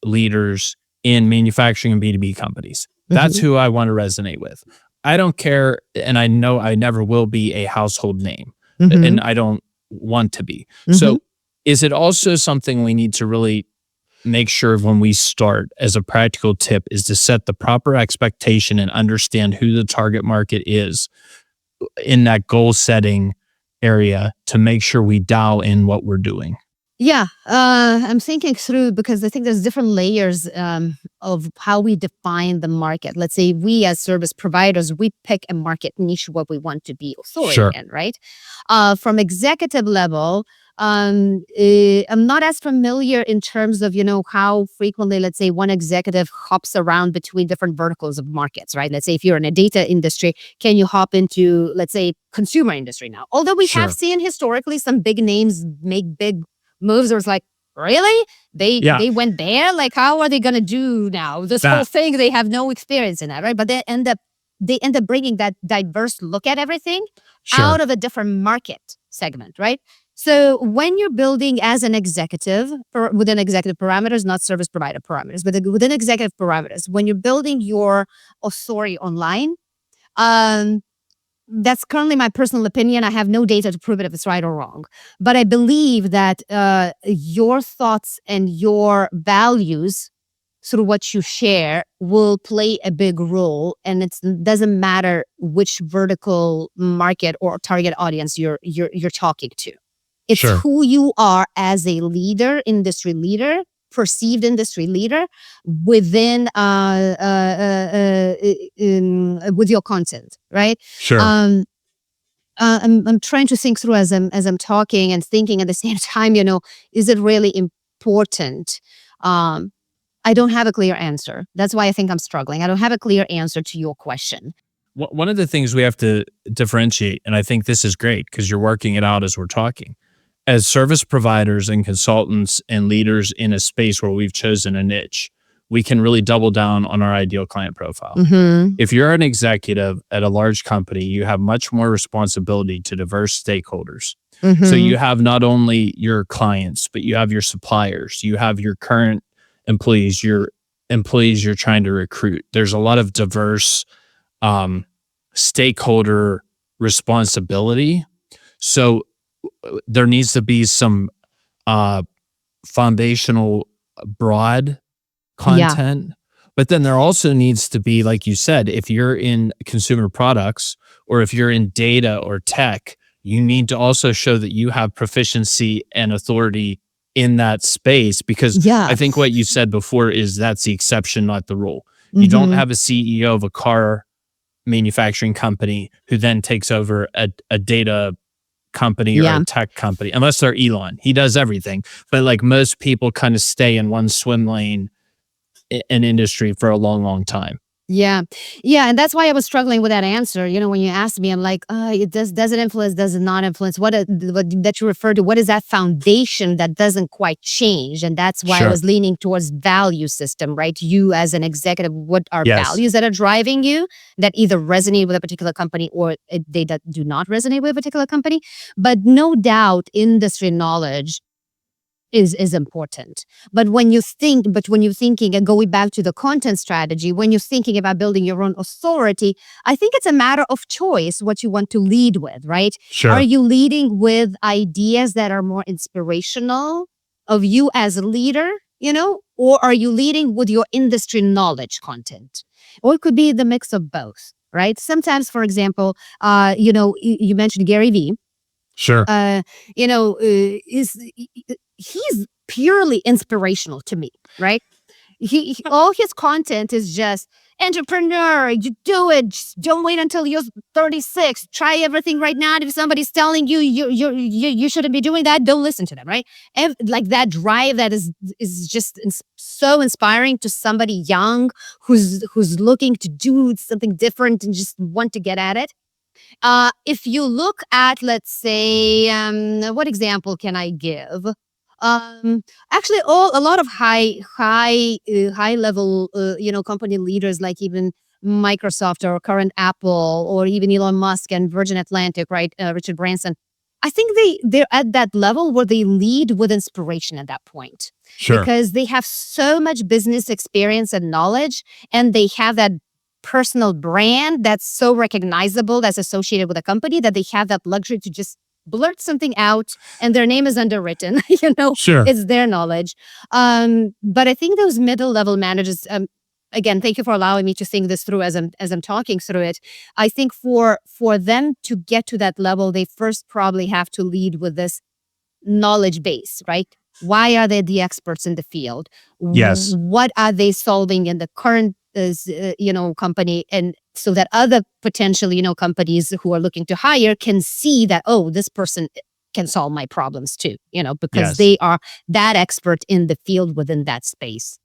leaders in manufacturing and B2B companies. That's Mm-hmm. who I want to resonate with. I don't care, and I know I never will be a household name, Mm-hmm. and I don't want to be. Mm-hmm. So, is it also something we need to really make sure of when we start, as a practical tip, is to set the proper expectation and understand who the target market is in that goal setting area to make sure we dial in what we're doing? Yeah, I'm thinking through because I think there's different layers of how we define the market. Let's say we as service providers, we pick a market niche what we want to be authority Sure. in, right? From executive level, I'm not as familiar in terms of how frequently, let's say, one executive hops around between different verticals of markets, right? Let's say if you're in a data industry, can you hop into, let's say, consumer industry now? Although we have Sure. seen historically some big names make big moves. Or it's like, really? They Yeah. they went there? Like, how are they gonna do now? This whole That thing, they have no experience in that, right? But they end up bringing that diverse look at everything out Sure. of a different market segment, right? So when you're building as an executive within executive parameters, not service provider parameters, but within executive parameters, when you're building your authority online, um, that's currently my personal opinion. I have no data to prove it if it's right or wrong. But I believe that your thoughts and your values through what you share will play a big role. And it doesn't matter which vertical market or target audience you're talking to. It's Sure. who you are as a leader, industry leader, perceived industry leader within with your content, right? Sure. Um, I'm trying to think through as I'm talking and thinking at the same time. Is it really important? Um, I don't have a clear answer. That's why I think I'm struggling. I don't have a clear answer to your question. One of the things we have to differentiate, and I think this is great because you're working it out as we're talking, as service providers and consultants and leaders in a space where we've chosen a niche, we can really double down on our ideal client profile. Mm-hmm. If you're an executive at a large company, you have much more responsibility to diverse stakeholders. So Mm-hmm. you have not only your clients, but you have your suppliers, you have your current employees, your employees you're trying to recruit. There's a lot of diverse um, stakeholder responsibility. So there needs to be some uh, foundational, broad Yeah. content. But then there also needs to be, like you said, if you're in consumer products or if you're in data or tech, you need to also show that you have proficiency and authority in that space. Because I Yeah. think what you said before is that's the exception, not the rule. You don't Mhm. have a CEO of a car manufacturing company who then takes over a data company or a Yeah. tech company, unless they're Elon. He does everything. But like most people kind of stay in one swim lane an industry for a long, long time. Yeah. Yeah, and that's why I was struggling with that answer. When you asked me, I'm like, it does it influence, does it not influence? What that you refer to, what is that foundation that doesn't quite change? And that's why I Sure. was leaning towards value system, right? You as an executive, what are Yes. values that are driving you that either resonate with a particular company or they that do not resonate with a particular company? But no doubt industry knowledge is important. But when you're thinking and going back to the content strategy, when you're thinking about building your own authority, I think it's a matter of choice what you want to lead with, right? Are Sure. you leading with ideas that are more inspirational of you as a leader, or are you leading with your industry knowledge content? Or it could be the mix of both, right? Sometimes, for example, you mentioned Gary Vee, Sure. uh, is he's purely inspirational to me, right? All his content is just entrepreneur, you do it. Just don't wait until you're 36. Try everything right now. If somebody's telling you you shouldn't be doing that, don't listen to them, right? Like that drive that is just so inspiring to somebody young who's looking to do something different and just want to get at it. If you look at, let's say, what example can I give? Um, Actually, a lot of high level, company leaders like even Microsoft or current Apple or even Elon Musk and Virgin Atlantic, right? Richard Branson. I think they're at that level where they lead with inspiration at that point Sure. because they have so much business experience and knowledge, and they have that personal brand that's so recognizable that's associated with a company that they have that luxury to just blurt something out and their name is underwritten. Sure. It's their knowledge. But I think those middle level managers, again, thank you for allowing me to think this through as I'm talking through it. I think for them to get to that level, they first probably have to lead with this knowledge base, right? Why are they the experts in the field? Yes. What are they solving in the current company, and so that other potential companies who are looking to hire can see that, oh, this person can solve my problems too, because Yes. they are that expert in the field within that space.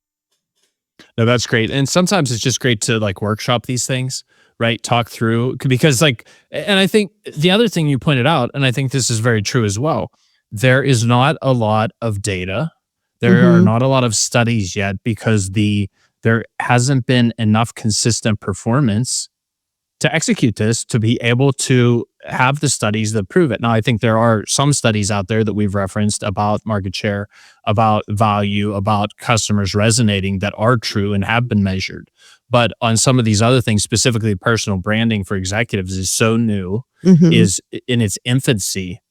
No, that's great. And sometimes it's just great to like workshop these things, right? Talk through because like, and I think the other thing you pointed out, and I think this is very true as well, there is not a lot of data. There are Hmm. not a lot of studies yet because there hasn't been enough consistent performance to execute this to be able to have the studies that prove it. Now, I think there are some studies out there that we've referenced about market share, about value, about customers resonating that are true and have been measured. But on some of these other things, specifically personal branding for executives is so new, Hmm. is in its infancy.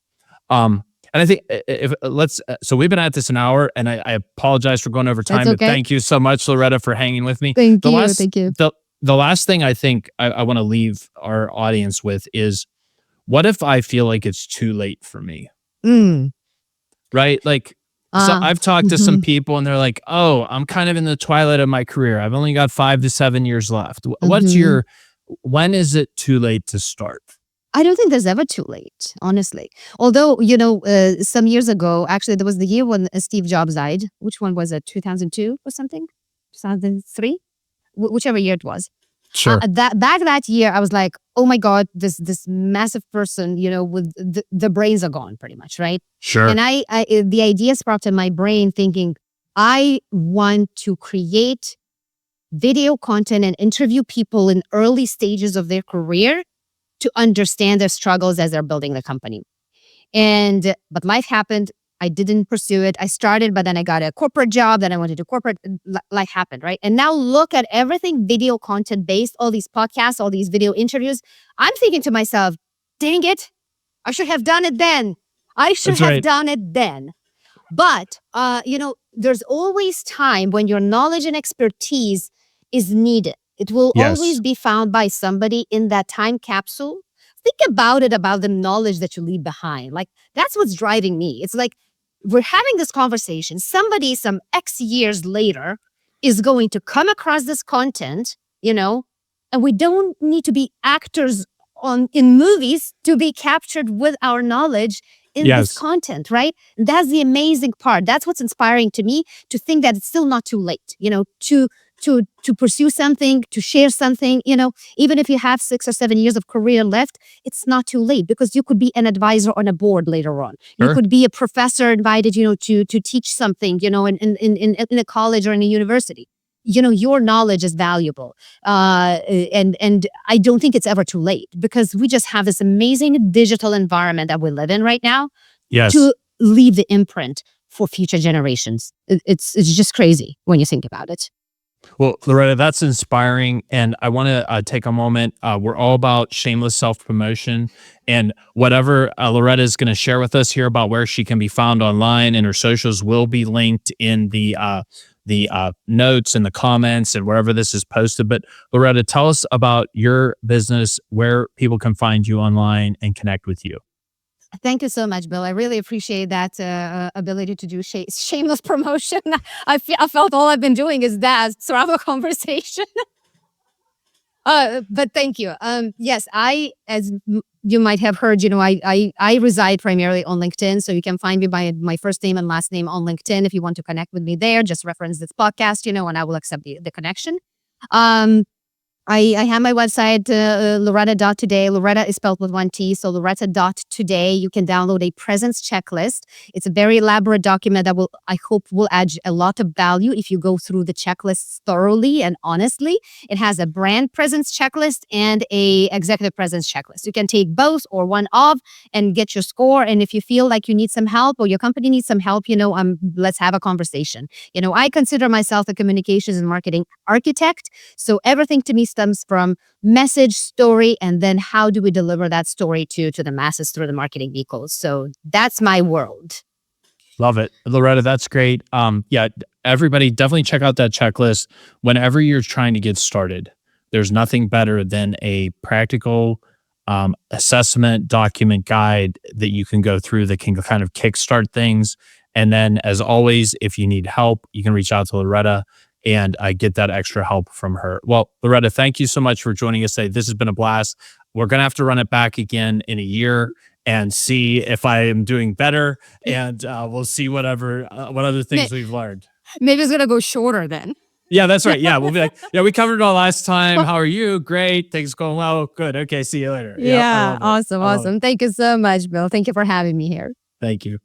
And I think if let's so we've been at this an hour, and I apologize for going over That's time, but okay. thank you so much, Loretta, for hanging with me. Thank The you. last Thank you. the the last thing I think I want to leave our audience with is what if I feel like it's too late for me? Mm. Right? Like, so Ah. I've talked to some Hmm. people and they're like, oh, I'm kind of in the twilight of my career. I've only got 5 to 7 years left. Hmm. When is it too late to start? I don't think there's ever too late, honestly. Although, some years ago, actually, there was the year when Steve Jobs died. Which one was it? 2002 or something? 2003? Whichever year it was. Sure. That year, I was like, oh my God, this massive person, with the brains are gone pretty much, right? Sure. And the idea sparked in my brain thinking, I want to create video content and interview people in early stages of their career to understand their struggles as they're building the company. But life happened. I didn't pursue it. I started, but then I got a corporate job. Then I went into corporate. Life happened, right? And now look at everything video content based, all these podcasts, all these video interviews. I'm thinking to myself, dang it, I should have done it then. I should That's have right. done it then. But there's always time when your knowledge and expertise is needed. It will always Yes. be found by somebody in that time capsule. Think about it, about the knowledge that you leave behind. Like, that's what's driving me. It's like we're having this conversation. Somebody, some X years later, is going to come across this content, and we don't need to be actors in movies to be captured with our knowledge in this Yes. content, right? That's the amazing part. That's what's inspiring to me, to think that it's still not too late, to pursue something, to share something, even if you have 6 or 7 years of career left, it's not too late, because you could be an advisor on a board later on. You Sure. could be a professor invited, to teach something, in a college or in a university. Your knowledge is valuable. And I don't think it's ever too late, because we just have this amazing digital environment that we live in right now Yes. to leave the imprint for future generations. It's just crazy when you think about it. Well, Loretta, that's inspiring. And I want to take a moment. We're all about shameless self promotion. And whatever Loretta is going to share with us here about where she can be found online and her socials will be linked in the notes and the comments and wherever this is posted. But Loretta, tell us about your business, where people can find you online and connect with you. Thank you so much, Bill. I really appreciate that ability to do shameless promotion. I felt all I've been doing is that throughout the conversation. But thank you. Yes, you might have heard, I reside primarily on LinkedIn, so you can find me by my first name and last name on LinkedIn. If you want to connect with me there, just reference this podcast, and I will accept the connection. Um, I have my website, Loreta.today. Loreta is spelled with one T, so Loreta.today. You can download a presence checklist. It's a very elaborate document that I hope will add a lot of value if you go through the checklist thoroughly and honestly. It has a brand presence checklist and a executive presence checklist. You can take both or one of and get your score. And if you feel like you need some help, or your company needs some help, let's have a conversation. I consider myself a communications and marketing architect. So everything to me stems from message, story, and then how do we deliver that story to the masses through the marketing vehicles. So that's my world. Love it. Loretta, that's great. Yeah, everybody definitely check out that checklist whenever you're trying to get started. There's nothing better than a practical assessment document guide that you can go through that can kind of kickstart things. And then, as always, if you need help, you can reach out to Loretta and get that extra help from her. Well, Loretta, thank you so much for joining us today. This has been a blast. We're going to have to run it back again in a year and see if I am doing better, and we'll see what other things we've learned. Maybe it's gonna go shorter then. Yeah, that's right. Yeah, we'll be like, yeah, we covered it all last time. How are you? Great. Things going well. Good. Okay. See you later. Yeah, I Yeah, love it. awesome, I love it. awesome. Thank you so much, Bill. Thank you for having me here. Thank you.